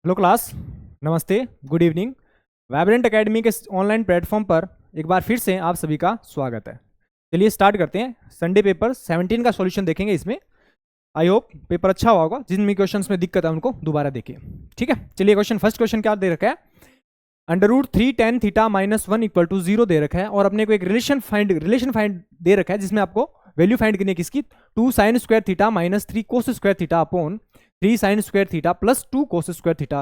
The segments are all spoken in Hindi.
हेलो क्लास, नमस्ते, गुड इवनिंग। वाइब्रेंट एकेडमी के ऑनलाइन प्लेटफॉर्म पर एक बार फिर से आप सभी का स्वागत है। चलिए स्टार्ट करते हैं। संडे पेपर 17 का सॉल्यूशन देखेंगे इसमें। आई होप पेपर अच्छा हुआ होगा। जिन भी क्वेश्चंस में दिक्कत है उनको दोबारा देखिए, ठीक है। चलिए फर्स्ट क्वेश्चन क्या दे रखा है। √3 tan थीटा -1 = 0 दे रखा है और अपने को एक रिलेशन फाइंड दे रखा है जिसमें आपको वैल्यू फाइंड करनी है किसकी। 2 sin² theta -3 cos² theta upon 3 sin² theta plus 2 cos² theta,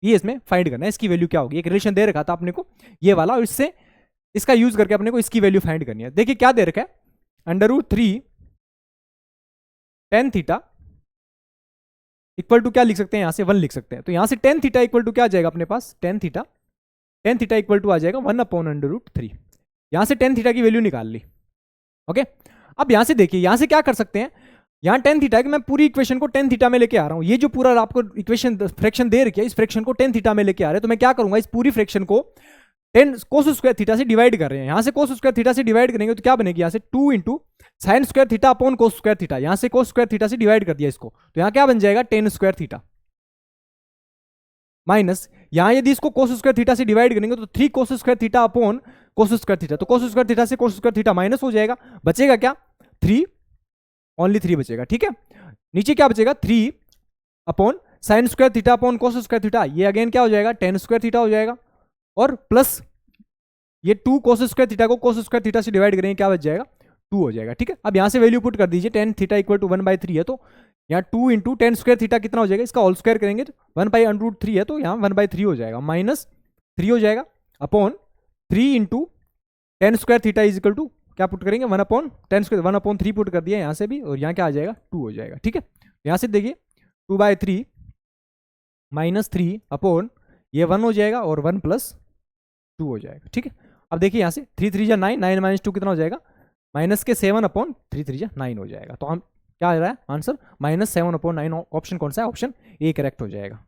ये इसमें फाइंड करना है। इसकी वैल्यू क्या होगी। एक रिलेशन दे रखा था अपने को ये वाला, और इससे इसका यूज करके अपने को इसकी वैल्यू फाइंड करनी है। देखिए क्या दे रखा है। √3 tan थीटा इक्वल टू क्या लिख सकते हैं, यहां से 1 लिख सकते हैं। तो यहां से tan थीटा इक्वल टू क्या आ जाएगा अपने पास। tan थीटा इक्वल टू आ जाएगा 1/√3। यहां से tan थीटा की वैल्यू निकाल ली। ओके, अब यहां से देखिए, यहां से क्या कर सकते हैं। यहां tan थीटा कि मैं पूरी इक्वेशन को tan थीटा में लेके आ रहा हूं। ये जो पूरा आपको इक्वेशन फ्रैक्शन दे रखी है, इस फ्रैक्शन को tan थीटा में लेके आ रहे हैं। तो मैं क्या करूंगा, इस पूरी फ्रैक्शन को tan cos² थीटा से डिवाइड कर रहे हैं। यहां से cos² थीटा से डिवाइड करेंगे तो क्या बनेगी, यहां से 2 × sin² theta upon cos² theta. यहां से cos² थीटा से डिवाइड कर दिया इसको, तो यहां क्या बन जाएगा tan² थीटा माइनस, यहां यदि इसको cos² थीटा से डिवाइड करेंगे तो 3 cos² theta upon cos² theta. तो cos² थीटा से cos² थीटा माइनस हो जाएगा, बचेगा क्या 3, ओनली 3 बचेगा, ठीक है। नीचे क्या बचेगा 3 upon sin² theta upon cos² theta. ये अगेन क्या हो जाएगा tan² थीटा हो जाएगा, और प्लस ये 2 cos² थीटा को cos² थीटा से डिवाइड करेंगे, क्या बच जाएगा 2 हो जाएगा, ठीक है। अब यहां से वैल्यू पुट कर दीजिए। tan थीटा इक्वल टू 1/3 है, तो यहाँ 2 × tan² थीटा कितना हो जाएगा, इसका होल स्क्वायर करेंगे तो 1/√3 है, तो यहाँ 1/3 हो जाएगा, -3 हो जाएगा upon 3 × tan² theta is equal to क्या पुट करेंगे 1/tan², 1/3 पुट कर दिया यहाँ से भी, और यहाँ क्या आ जाएगा 2 हो जाएगा, ठीक है। यहाँ से देखिए 2/3 -3 अपॉन ये 1 हो जाएगा और 1 + 2 हो जाएगा, ठीक है। अब देखिए यहाँ से 3 3 9, 9 - 2 कितना हो जाएगा, -7/3 3 9 हो जाएगा। तो हम क्या आ रहा है आंसर -7/9। ऑप्शन कौन सा है, ऑप्शन ए करेक्ट हो जाएगा।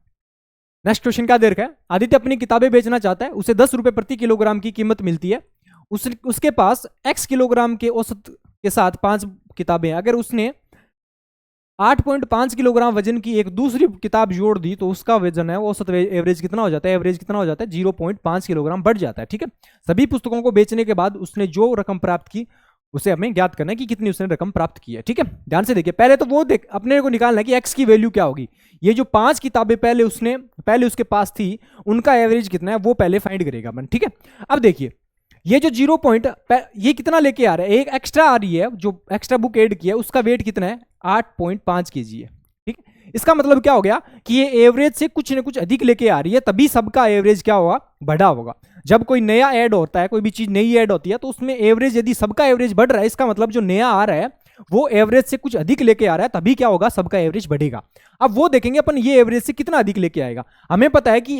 नेक्स्ट क्वेश्चन क्या दे रखा है। आदित्य अपनी किताबें बेचना चाहता है, उसे 10 रुपए प्रति किलोग्राम की कीमत मिलती है। उसके पास x किलोग्राम के औसत के साथ 5 किताबें। अगर उसने 8.5 किलोग्राम वजन की एक दूसरी किताब जोड़ दी तो उसका वजन है, औसत एवरेज कितना हो जाता है, 0.5 किलोग्राम बढ़ जाता है, ठीक है। सभी पुस्तकों को बेचने के बाद उसने जो रकम प्राप्त की उसे हमें ज्ञात करना है कि कितनी उसने रकम प्राप्त की है, ठीक है। ध्यान से देखिए, पहले तो वो अपने को निकालना है कि x की वैल्यू क्या होगी। ये जो 5 किताबें पहले उसके पास थी, उनका एवरेज कितना है वो पहले फाइंड करेगा अपन, ठीक है। अब देखिए ये जो 0 पॉइंट ये कितना लेके आ रहा है, एक एक्स्ट्रा आ रही है, जो एक्स्ट्रा बुक ऐड किया है उसका वेट कितना है 8.5 kg है, ठीक है। इसका मतलब क्या हो गया कि ये एवरेज से कुछ ना कुछ अधिक लेके आ रही है, तभी सबका एवरेज क्या होगा, बढ़ा होगा। जब कोई नया ऐड होता है, कोई भी चीज नई ऐड होती है, तो उसमें एवरेज यदि सबका एवरेज बढ़ रहा है, इसका मतलब जो नया आ रहा है वो एवरेज से कुछ अधिक लेके आ रहा है, तभी क्या होगा, सबका एवरेज बढ़ेगा। अब वो देखेंगे अपन ये एवरेज से कितना अधिक लेके आएगा। हमें पता है कि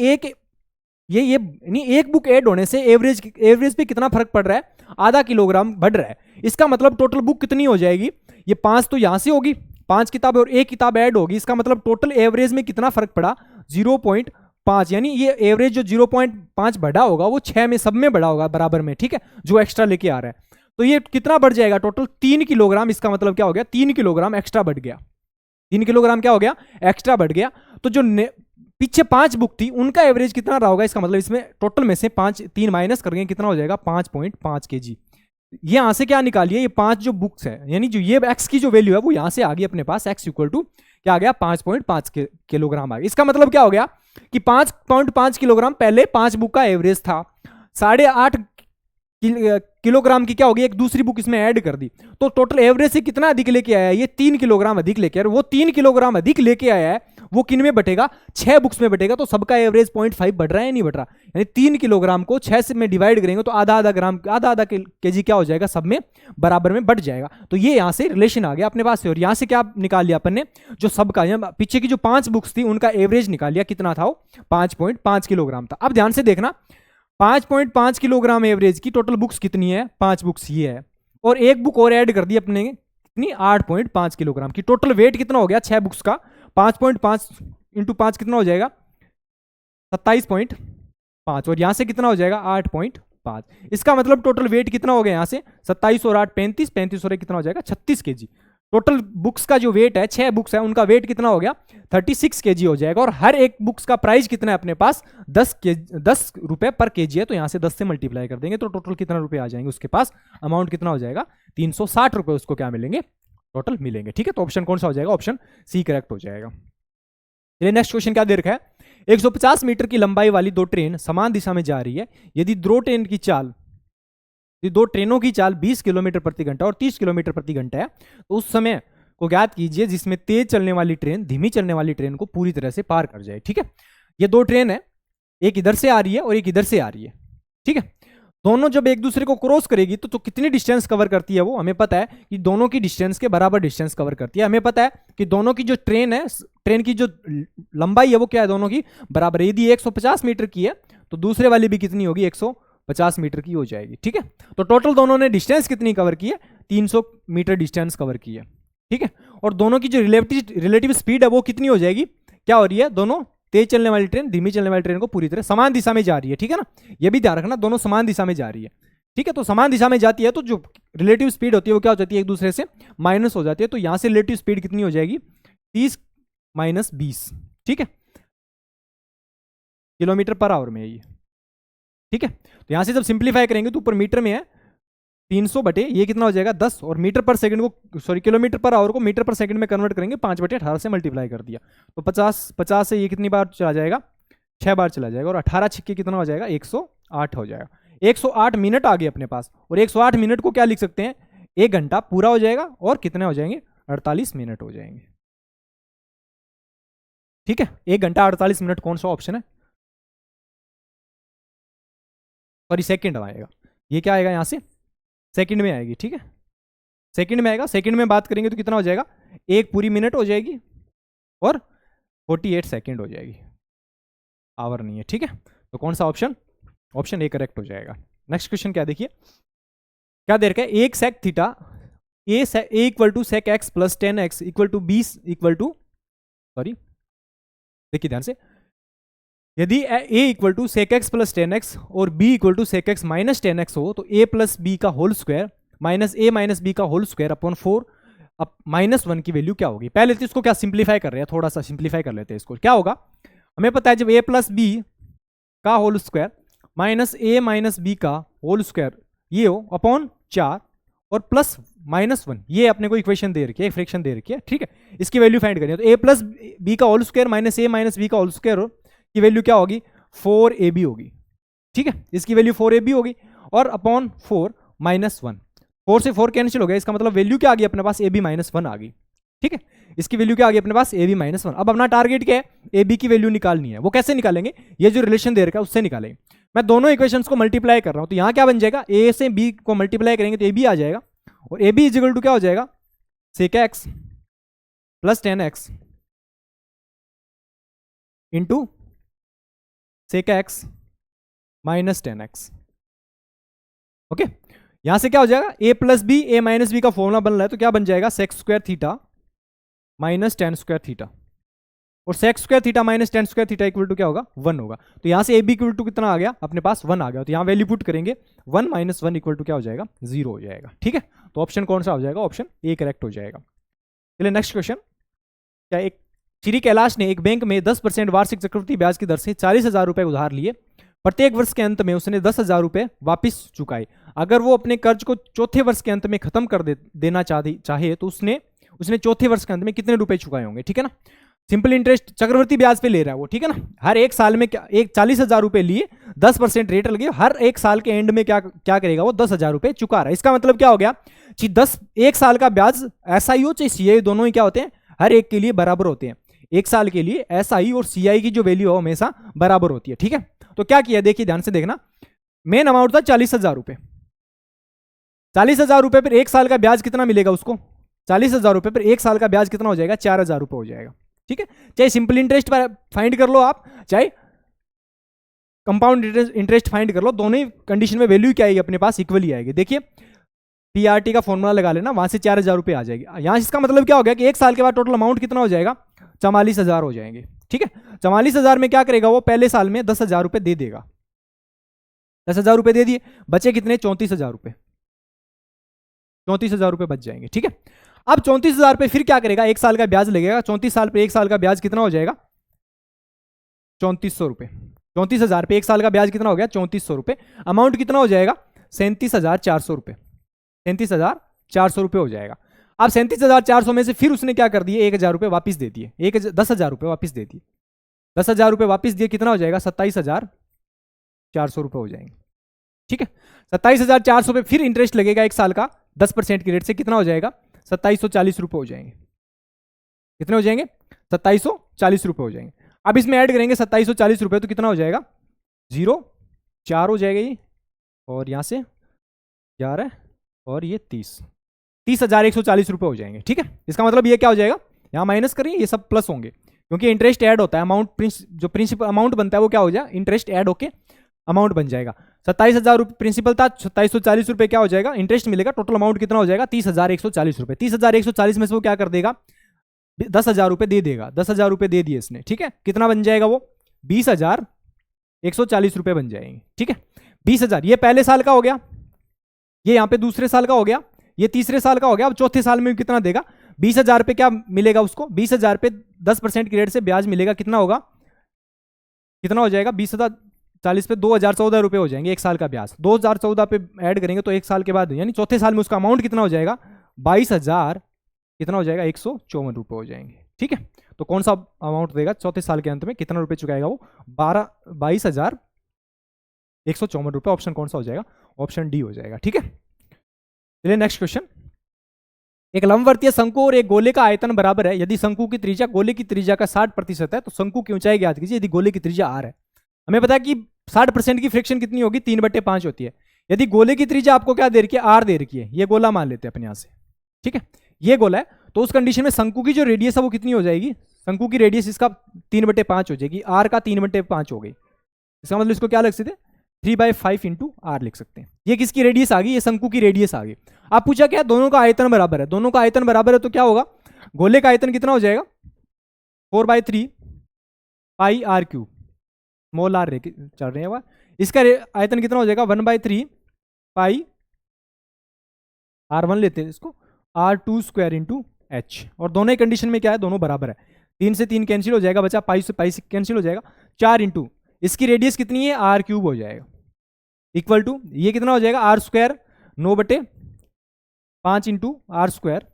ये नहीं, एक बुक ऐड होने से एवरेज पे कितना फर्क पड़ रहा है, आधा किलोग्राम बढ़ रहा है। इसका मतलब टोटल बुक कितनी हो जाएगी, ये 5 तो यहां से होगी, 5 किताबें और एक किताब ऐड होगी। इसका मतलब टोटल एवरेज में कितना फर्क पड़ा 0.5, यानी ये एवरेज जो 0.5 बढ़ा होगा वो 6 में सब में बढ़ा होगा बराबर में, ठीक है, जो एक्स्ट्रा लेके आ रहा है। तो ये कितना बढ़ जाएगा टोटल 3 किलोग्राम। इसका मतलब क्या हो गया 3 किलोग्राम एक्स्ट्रा बढ़ गया, 3 किलोग्राम क्या हो गया एक्स्ट्रा बढ़ गया। तो जो पीछे 5 बुक थी उनका एवरेज कितना रहा होगा, इसका मतलब इसमें टोटल में से 3 माइनस करेंगे कितना हो जाएगा 5.5 kg। ये यहां से क्या निकालिए, ये 5 जो बुक्स है, यानी जो ये x की जो वैल्यू है वो यहां से आ गई अपने पास, x इक्वल टू क्या आ गया 5.5 किलोग्राम आ गया। इसका मतलब क्या हो गया कि 5.5 किलोग्राम पहले 5 बुक का एवरेज था, 8.5 किलोग्राम की क्या होगी एक दूसरी बुक इसमें ऐड कर दी, तो टोटल एवरेज से कितना अधिक लेके आया है, ये 3 किलोग्राम अधिक लेके आया। वो 3 किलोग्राम अधिक लेके आया है, वो किन में बटेगा 6 बुक्स में बटेगा। तो सबका एवरेज 0.5 बढ़ रहा है नहीं बढ़ रहा, यानी 3 किलोग्राम को 6 से में डिवाइड करेंगे तो आधा आधा केजी क्या हो जाएगा, सब में बराबर में बढ़ जाएगा। तो ये यहां से रिलेशन आ गया अपने पास से। और यहां से क्या निकाल लिया अपन ने, जो सबका पीछे की जो 5 बुक्स थी उनका एवरेज निकाल लिया, कितना था वो 5.5 किलोग्राम था। अब ध्यान से देखना 5.5 किलोग्राम एवरेज की टोटल बुक्स कितनी है, 5 बुक्स ये है, और एक बुक और ऐड कर दी अपने कितनी 8.5 किलोग्राम की। टोटल वेट कितना हो गया 6 बुक्स का, 5.5 × 5 कितना हो जाएगा 27.5, और यहां से कितना हो जाएगा 8.5। इसका मतलब टोटल वेट कितना हो गया यहां से 27 और 8 35, 35 और 1 कितना हो जाएगा 36 kg। टोटल बुक्स का जो वेट है, 6 बुक्स है, उनका वेट कितना हो गया 36 kg हो जाएगा। और हर एक बुक्स का प्राइस कितना है अपने पास 10 रुपए पर केजी है, तो यहां से 10 से मल्टीप्लाई कर देंगे तो टोटल कितना रुपए आ जाएंगे उसके पास, अमाउंट कितना हो जाएगा 360 रुपए उसको क्या मिलेंगे, टोटल मिलेंगे। ठीक है, तो ऑप्शन कौन सा हो जाएगा, ऑप्शन सी करेक्ट हो जाएगा। चलिए नेक्स्ट क्वेश्चन क्या दे रखा है, 150 मीटर की लंबाई वाली दो ट्रेन समान दिशा में जा रही है। यदि दो ट्रेनों की चाल 20 किलोमीटर प्रति घंटा और 30 किलोमीटर प्रति घंटा है, तो उस समय को ज्ञात कीजिए जिसमें तेज चलने वाली ट्रेन धीमी चलने वाली ट्रेन को पूरी तरह से पार कर जाए। ठीक है, ये दो ट्रेन है, एक इधर से आ रही है और एक इधर से आ रही है। ठीक है, दोनों जब एक दूसरे को क्रॉस करेगी तो कितनी डिस्टेंस कवर करती है, वो हमें पता है कि दोनों की डिस्टेंस के बराबर डिस्टेंस कवर करती है। हमें पता है कि दोनों की जो ट्रेन है, ट्रेन की जो लंबाई है वो क्या है, दोनों की बराबर है। यदि 150 मीटर की है तो दूसरे वाली भी कितनी होगी, 150 मीटर की हो जाएगी। ठीक है, तो टोटल दोनों ने डिस्टेंस कितनी कवर की है, 300 मीटर डिस्टेंस कवर की है। ठीक है, और दोनों की जो रिलेटिव स्पीड है वो कितनी हो जाएगी, क्या हो रही है, दोनों तेज चलने वाली ट्रेन धीमी चलने वाली ट्रेन को पूरी तरह समान दिशा में जा रही है। ठीक है ना, ये भी ध्यान रखना, दोनों समान दिशा में जा रही है। ठीक है, तो समान दिशा में जाती है तो जो रिलेटिव स्पीड होती है वो क्या हो जाती है, एक दूसरे से माइनस हो जाती है। तो यहां से रिलेटिव स्पीड कितनी हो जाएगी, 30 - 20। ठीक है, किलोमीटर पर आवर में है ये। ठीक है, तो यहां से जब सिंप्लीफाई करेंगे तो ऊपर मीटर में है 300 बटे ये कितना हो जाएगा 10, और मीटर पर सेकंड को, सॉरी किलोमीटर पर आवर को मीटर पर सेकंड में कन्वर्ट करेंगे 5/18 से मल्टीप्लाई कर दिया तो 50 से ये कितनी बार चला जाएगा, 6 बार चला जाएगा, और 18 छिक्के कितना हो जाएगा, 108 हो जाएगा। 108 मिनट आ गए अपने पास, और 108 मिनट को क्या लिख सकते हैं, 1 घंटा पूरा हो जाएगा, और कितने हो जाएंगे, 48 मिनट हो जाएंगे। ठीक है, 1 घंटा 48 मिनट कौन सा ऑप्शन है, सॉरी सेकंड आएगा, ये क्या आएगा, यहां से सेकंड में आएगी। ठीक है, सेकंड में आएगा, सेकंड में बात करेंगे तो कितना हो जाएगा, 1 पूरी मिनट हो जाएगी और 48 सेकंड हो जाएगी, आवर नहीं है। ठीक है, तो कौन सा ऑप्शन, ऑप्शन ए करेक्ट हो जाएगा। नेक्स्ट क्वेश्चन क्या देखिए, क्या दे रखा है, एक sec theta A equal to sec x plus 10x equal to 20 equal to, sorry देखिए ध्यान से, यदि a equal to sec x plus 10x और b equal to sec x minus 10x हो तो a प्लस बी का whole square minus a minus B का होल स्क्वायर अपॉन 4 अब -1 की वैल्यू क्या होगी। पहले तो इसको क्या सिंप्लीफाई कर रहे हैं, थोड़ा सा सिंप्लीफाई कर लेते हैं इसको। क्या होगा, हमें पता है जब a प्लस बी का whole square minus a minus B का होल स्क्वायर ये हो अपॉन 4 और प्लस -1, ये अपने को इक्वेशन दे रखी है, फ्रैक्शन दे रखी है। ठीक है, इसकी वैल्यू फाइंड करनी है, तो a प्लस बी का whole square minus a minus B का होल स्क्वायर की वैल्यू क्या होगी, 4ab होगी। ठीक है, इसकी वैल्यू 4ab होगी, और अपॉन 4 -1, 4 से 4 कैंसिल हो गया, इसका मतलब वैल्यू क्या आ गई अपने पास, ab -1 आ गई। ठीक है, इसकी वैल्यू क्या आ गई अपने पास, ab -1। अब अपना टारगेट क्या है, ab की वैल्यू निकालनी है। वो कैसे निकालेंगे, ये जो रिलेशन दे रखा है उससे निकालेंगे। मैं दोनों इक्वेशंस को मल्टीप्लाई कर रहा हूं, तो यहां क्या बन जाएगा, a से b को मल्टीप्लाई करेंगे तो ab आ जाएगा, और ab इज इक्वल टू क्या हो जाएगा, sec x plus 10x into sec x minus 10x। Okay, यहां से क्या हो जाएगा, a plus B a minus B का फॉर्मूला बन रहा है, तो क्या बन जाएगा, sec square theta minus 10 square theta, और sec square theta minus 10 square theta equal to क्या होगा, 1 होगा। तो यहां से a b इक्वल टू कितना आ गया अपने पास, 1 आ गया, तो यहां वैल्यू पुट करेंगे 1 - 1 इक्वल टू क्या हो जाएगा, 0 हो जाएगा। ठीक है, तो ऑप्शन कौन सा हो जाएगा, ऑप्शन ए करेक्ट हो जाएगा। चलिए नेक्स्ट क्वेश्चन, क्या एक श्री कैलाश ने एक बैंक में 10% वार्षिक चक्रवृद्धि ब्याज की दर से 40,000 रुपए उधार लिए, प्रत्येक वर्ष के अंत में उसने 10,000 रुपए वापिस चुकाए। अगर वो अपने कर्ज को चौथे वर्ष के अंत में खत्म कर देना चाहे तो उसने चौथे वर्ष के अंत में कितने रुपए चुकाए होंगे। ठीक है ना, सिंपल इंटरेस्ट चक्रवृद्धि ब्याज पे ले रहा है वो। ठीक है ना, हर एक साल में क्या, एक 40,000 रुपए लिए, 10% रेट लगे, हर एक साल के एंड में क्या करेगा वो, 10,000 रुपए चुका रहा है। इसका मतलब क्या हो गया, एक साल का ब्याज SI हो चाहे CI दोनों ही क्या होते हैं, हर एक के लिए बराबर होते हैं। एक साल के लिए SI और CI की जो वैल्यू हो हमेशा बराबर होती है। ठीक है, तो क्या किया, देखिए ध्यान से देखना, मेन अमाउंट था 40,000 रुपए, 40,000 रुपए पर एक साल का ब्याज कितना मिलेगा उसको, 40,000 रुपए पर एक साल का ब्याज कितना हो जाएगा, 4,000 रुपए हो जाएगा। ठीक है, चाहे सिंपल इंटरेस्ट फाइंड कर लो आप, चाहे कंपाउंड इंटरेस्ट फाइंड कर लो, दोनों ही कंडीशन में वैल्यू क्या आएगी अपने पास, इक्वली आएगी। देखिए PRT का फॉर्मूला लगा लेना, वहां से 4,000 रुपए आ जाएगी। यहां इसका मतलब क्या हो गया कि एक साल के बाद टोटल अमाउंट कितना हो जाएगा, 44,000 हो जाएंगे। ठीक है, 44,000 में क्या करेगा वो, पहले साल में 10,000 रुपए दे देगा, 10,000 रुपए दे दिए, बचे कितने, 34,000 रुपए, 34,000 रुपए बच जाएंगे। ठीक है, अब 34,000 पे फिर क्या करेगा, 1 साल का ब्याज लगेगा। 34 साल पे 1 साल का ब्याज कितना हो जाएगा, 3400 रुपए। 34,000 पे 1 साल का ब्याज कितना हो गया, 3400 रुपए। अमाउंट कितना हो जाएगा, 37,400 रुपए। 37,400 रुपए हो जाएगा। अब 37,400 में से फिर उसने क्या कर दिए, 1,000 रुपए वापिस दे दिए, 10,000 रुपए वापिस दे दिए। 10,000 रुपए वापिस दिए, कितना हो जाएगा, 27,400 रुपए हो जाएंगे। ठीक है, 27,400 पे फिर इंटरेस्ट लगेगा 1 साल का 10% की रेट से, कितना हो जाएगा, 2740 रुपए हो जाएंगे। कितने हो जाएंगे, 2740 रुपए हो जाएंगे। अब इसमें ऐड करेंगे 2740 रुपए, तो कितना हो जाएगा, 0,4 हो जाएगा ये, और यहां से 11 और ये 30,140 रुपए हो जाएंगे। ठीक है, इसका मतलब ये क्या हो जाएगा, यहां माइनस करिए, ये सब प्लस होंगे, क्योंकि इंटरेस्ट ऐड होता है। अमाउंट जो प्रिंसिपल अमाउंट बनता है वो क्या हो जाएगा, इंटरेस्ट ऐड होके अमाउंट बन जाएगा। 27,000 रुपये प्रिंसिपल था, 2740 रुपए क्या हो जाएगा, इंटरेस्ट मिलेगा। टोटल अमाउंट कितना हो जाएगा, 30,140 रुपए। 30,140 में से वो क्या कर देगा, 10,000 रुपए दे देगा। 10,000 रुपए दे दिए इसने। ठीक है, कितना बन जाएगा वो, 20,140 रुपए बन जाएंगे। ठीक है, 20,000 ये पहले साल का हो गया, ये यहाँ पे दूसरे साल का हो गया, ये तीसरे साल का हो गया। अब चौथे साल में कितना देगा, 20,000 पे क्या मिलेगा उसको, 20,000 पे 10% की रेट से ब्याज मिलेगा। कितना होगा, कितना हो जाएगा, 20,040 पे 2,014 रुपए हो जाएंगे 1 साल का ब्याज। 2,014 पे ऐड करेंगे तो 1 साल के बाद, यानी चौथे साल में उसका अमाउंट कितना हो जाएगा, 22,000 कितना हो जाएगा, 154 रुपए हो जाएंगे। ठीक है, तो कौन सा अमाउंट देगा चौथे साल के अंत में, कितना रुपए चुकाएगा वो, 22,154 रुपए। ऑप्शन कौन सा हो जाएगा, ऑप्शन डी हो जाएगा। ठीक है, चलिए नेक्स्ट क्वेश्चन। एक लंबवर्तीय शंकु और एक गोले का आयतन बराबर है। यदि शंकु की त्रिज्या गोले की त्रिज्या का 60% है तो शंकु की ऊंचाई ज्ञात कीजिए। यदि गोले की त्रिज्या r है, हमें पता है कि 60% की फ्रैक्शन कितनी होगी, 3/5 होती है। यदि गोले की त्रिज्या आपको क्या दे रखी है, r दे रखी है, ये गोला मान लेते हैं अपने यहां से। ठीक है, ये गोला है, तो उस कंडीशन में शंकु की जो रेडियस है वो कितनी हो जाएगी, शंकु की रेडियस इसका 3/5 हो जाएगी, r का 3/5 हो गई। इसका मतलब इसको क्या लिख सकते हैं, 3/5 इंटू r लिख सकते हैं। ये किसकी रेडियस आ गई, ये शंकु की रेडियस आ गई। आप पूछा क्या, दोनों का आयतन बराबर है। दोनों का आयतन बराबर है तो क्या होगा, गोले का आयतन कितना हो जाएगा, 4/3 पाई r क्यूब, स्मॉल r चल रहे हैं। इसका आयतन कितना हो जाएगा, 1/3 पाई r1 लेते हैं इसको, r2 स्क्वायर इंटू h। और दोनों ही कंडीशन में क्या है, दोनों बराबर है। 3 से 3 कैंसिल हो जाएगा, बचा पाई से कैंसिल हो जाएगा। 4 इंटू इसकी रेडियस कितनी है, r क्यूब हो जाएगा, इक्वल टू ये कितना हो जाएगा, r square 9/5 into r square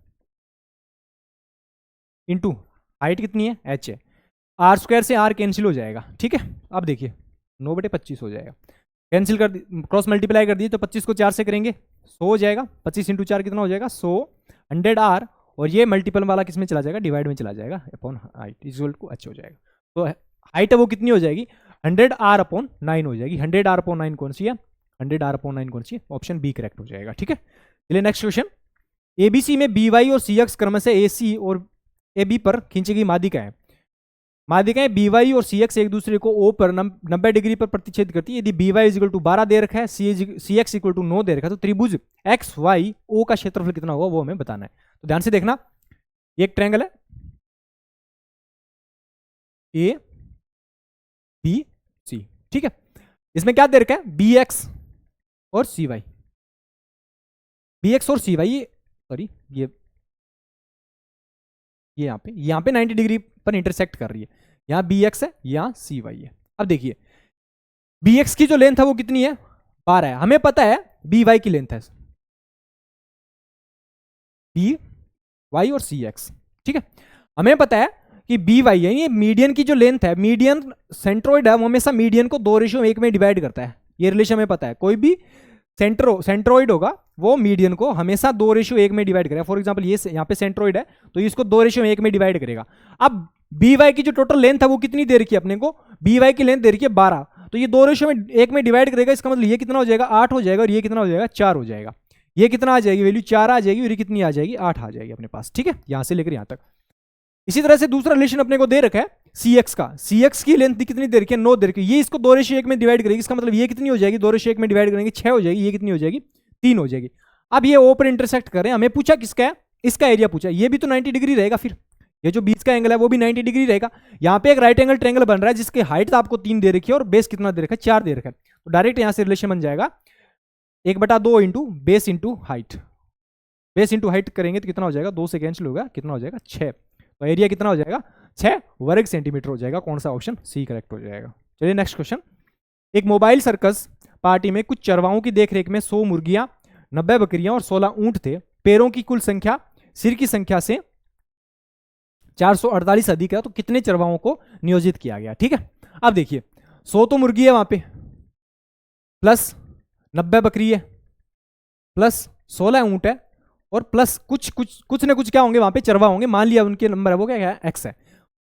into height कितनी है, h है। r स्क्वायर से r कैंसिल हो जाएगा। ठीक है, अब देखिए 9/25 हो जाएगा, कैंसिल कर क्रॉस मल्टीप्लाई कर दिए तो 25 को 4 से करेंगे 100 हो जाएगा। 25 इंटू 4 कितना हो जाएगा, 100 100r, और ये मल्टीपल वाला किस में चला जाएगा, डिवाइड में चला जाएगा, upon height equal to h हो जाएगा। तो हाइट है वो कितनी हो जाएगी, 100r/9 हो जाएगी। 100r/9 कौन सी है, 100r/9 कौन सी है, ऑप्शन बी करेक्ट हो जाएगा। ठीक है, चलिए नेक्स्ट क्वेश्चन। एबीसी में BY और CX क्रमशः AC और AB पर खींची गई माध्यिकाएं। माध्यिकाएं BY और CX एक दूसरे को O पर 90 डिग्री पर प्रतिच्छेद करती है। यदि BY = 12 दे रखा है, CX = 9 दे रखा है, तो त्रिभुज XYO का क्षेत्रफल कितना होगा वो हमें बताना है। तो ध्यान से देखना, ये एक ट्रायंगल है ABC। ठीक है, इसमें क्या दे रखा है, BX और CY। BX और CY, सॉरी ये यहाँ पे 90 डिग्री पर इंटरसेक्ट कर रही है। यहाँ BX है, यहाँ CY है। अब देखिए BX की जो लेंथ है वो कितनी है, 12 है। हमें पता है BY की लेंथ है, BY और CX। ठीक है, हमें पता है कि BY है, ये मीडियन की जो लेंथ है, मीडियन सेंट्रोइड है, वो हमेशा मीडियन को 2:1 में डिवाइड करता है। ये रिलेशन हमें पता है, कोई भी सेंट्रोइड होगा वो मीडियन को हमेशा 2:1 में डिवाइड करेगा। फॉर एग्जांपल ये यहाँ पे सेंट्रोइड है तो इसको 2:1 में डिवाइड करेगा। अब BY की जो टोटल लेंथ है वो कितनी दे रखी है अपने को, BY की लेंथ दे रखी है 12, तो ये 2:1 में डिवाइड करेगा। इसका मतलब ये कितना हो जाएगा, 8 हो जाएगा, और ये कितना हो जाएगा, 4 हो जाएगा। ये कितना आ जाएगी वैल्यू, 4 आ जाएगी, और ये कितनी आ जाएगी, 8 आ जाएगी अपने पास। ठीक है, यहां से लेकर यहां तक। इसी तरह से दूसरा रिलेशन अपने को दे रखा है CX का। CX की लेंथ कितनी दे रखी है, 9 दे रखी है। ये इसको 2:1 में डिवाइड करेगी। इसका मतलब ये कितनी हो जाएगी, 2:1 में डिवाइड करेंगे 6 हो जाएगी। ये कितनी हो जाएगी, 3 हो जाएगी। अब ये O पर इंटरसेक्ट कर रहे हैं, हमें पूछा किसका है, इसका एरिया पूछा। ये भी तो 90 डिग्री रहेगा, फिर ये जो बीच का एंगल है वो भी 90 डिग्री रहेगा। यहाँ पे एक राइट एंगल ट्रायंगल बन रहा है जिसकी हाइट आपको 3 दे रखी है और बेस कितना दे रखा है, 4 दे रखा है। तो डायरेक्ट यहाँ से रिलेशन बन जाएगा 1/2 into base into height. Base into height करेंगे तो कितना हो जाएगा, 2 से कैंसिल होगा, कितना हो जाएगा 6। तो एरिया कितना हो जाएगा 6 वर्ग सेंटीमीटर हो जाएगा। कौन सा ऑप्शन सी करेक्ट हो जाएगा। चलिए नेक्स्ट क्वेश्चन। एक मोबाइल सर्कस पार्टी में कुछ चरवाओं की देखरेख में 100 मुर्गियां, 90 बकरियां और 16 ऊंट थे। पैरों की कुल संख्या सिर की संख्या से 448 अधिक है, तो कितने चरवाओं को नियोजित किया गया। ठीक है, अब देखिए 100 तो मुर्गी है वहां पे, प्लस 90 बकरी है, प्लस 16 ऊंट है, और प्लस कुछ ना कुछ क्या होंगे वहां पे चरवा होंगे। मान लिया उनके नंबर है वो क्या है एक्स है।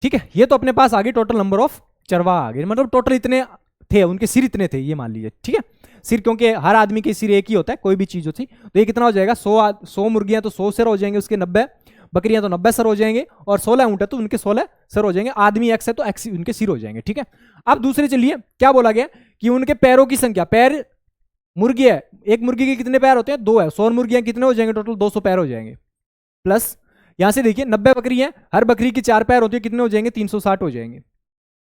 ठीक है, ये तो अपने पास आगे टोटल नंबर ऑफ चरवा आ गए, मतलब टोटल इतने थे, उनके सिर इतने थे ये मान लीजिए। ठीक है, सिर क्योंकि हर आदमी के सिर एक ही होता है कोई भी चीज होती, तो ये कितना हो जाएगा 100 मुर्गियां तो 100 सिर हो जाएंगे, उसके 90 बकरियां तो 90 सर हो जाएंगे, और 16 ऊंट है तो उनके 16 सर हो जाएंगे। आदमी एक्स है तो एक्स उनके सिर हो जाएंगे। ठीक है, अब दूसरे चलिए क्या बोला गया कि उनके पैरों की संख्या, पैर मुर्गी है, एक मुर्गी के कितने पैर होते हैं 2 है, 100 मुर्गियां कितने हो जाएंगे टोटल 200 पैर हो जाएंगे। प्लस यहां से देखिए 90 बकरी है, हर बकरी की 4 पैर होती है, कितने हो जाएंगे 360 हो जाएंगे।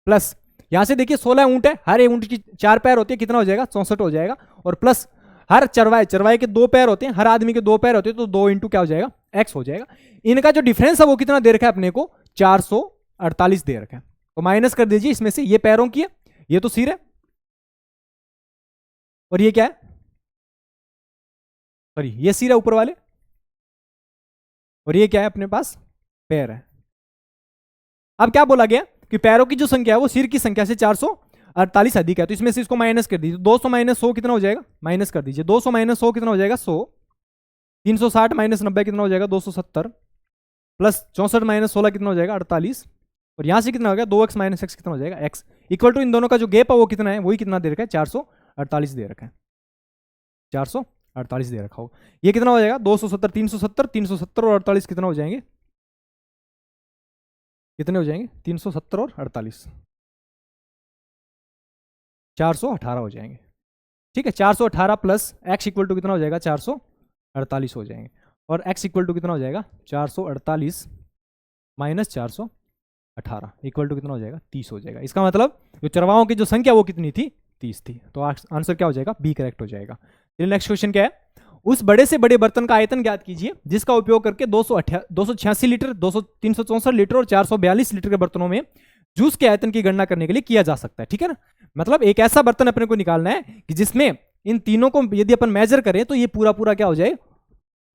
प्लस यहां से देखिए 16 ऊंट है, हर एक ऊंट की 4 पैर होती है, कितना हो जाएगा 64 हो जाएगा। और प्लस हर चरवाए के 2 पैर होते हैं, हर आदमी के 2 पैर होते हैं, तो 2 इंटू क्या हो जाएगा एक्स हो जाएगा। इनका जो डिफरेंस है वो कितना दे रखा है अपने को 448 दे रखा है, तो माइनस कर दीजिए इसमें से। ये पैरों की है, ये तो सिर है, और ये क्या है सॉरी ये सिर है ऊपर वाले, और ये क्या है अपने पास पैर है। अब क्या बोला गया कि पैरों की जो संख्या है वो सिर की संख्या से 448 अधिक है, तो इसमें से इसको माइनस कर दीजिए। 200 माइनस 100 कितना हो जाएगा, माइनस कर दीजिए। 200 माइनस 100 कितना हो जाएगा 100, 360 माइनस 90 कितना हो जाएगा 270, प्लस 64 माइनस 16 कितना हो जाएगा 48, और यहां से कितना हो गया 2x माइनस एक्स कितना हो जाएगा x, इक्वल टू इन दोनों का जो गैप है वो कितना है, वही कितना दे रखा है 448 दे रखा है, 448 दे रखा हो। ये कितना हो जाएगा 270 370 और 48 कितना हो जाएंगे, कितने हो जाएंगे 370 और 48 418 हो जाएंगे। ठीक है, 418 प्लस एक्स इक्वल टू कितना हो जाएगा 448 हो जाएंगे, और x इक्वल टू कितना हो जाएगा 448 माइनस 418 इक्वल टू कितना हो जाएगा 30 हो जाएगा। इसका मतलब जो चरवाओं की जो संख्या वो कितनी थी 30 थी, तो आंसर क्या हो जाएगा बी करेक्ट हो जाएगा। चलिए नेक्स्ट क्वेश्चन क्या है, उस बड़े से बड़े बर्तन का आयतन ज्ञात कीजिए जिसका उपयोग करके 286 लीटर 364 लीटर और 442 लीटर के बर्तनों में जूस के आयतन की गणना करने के लिए किया जा सकता है। ठीक है ना, मतलब एक ऐसा बर्तन अपने को निकालना है कि जिसमें इन तीनों को यदि अपन मेजर करें तो ये पूरा पूरा क्या हो जाए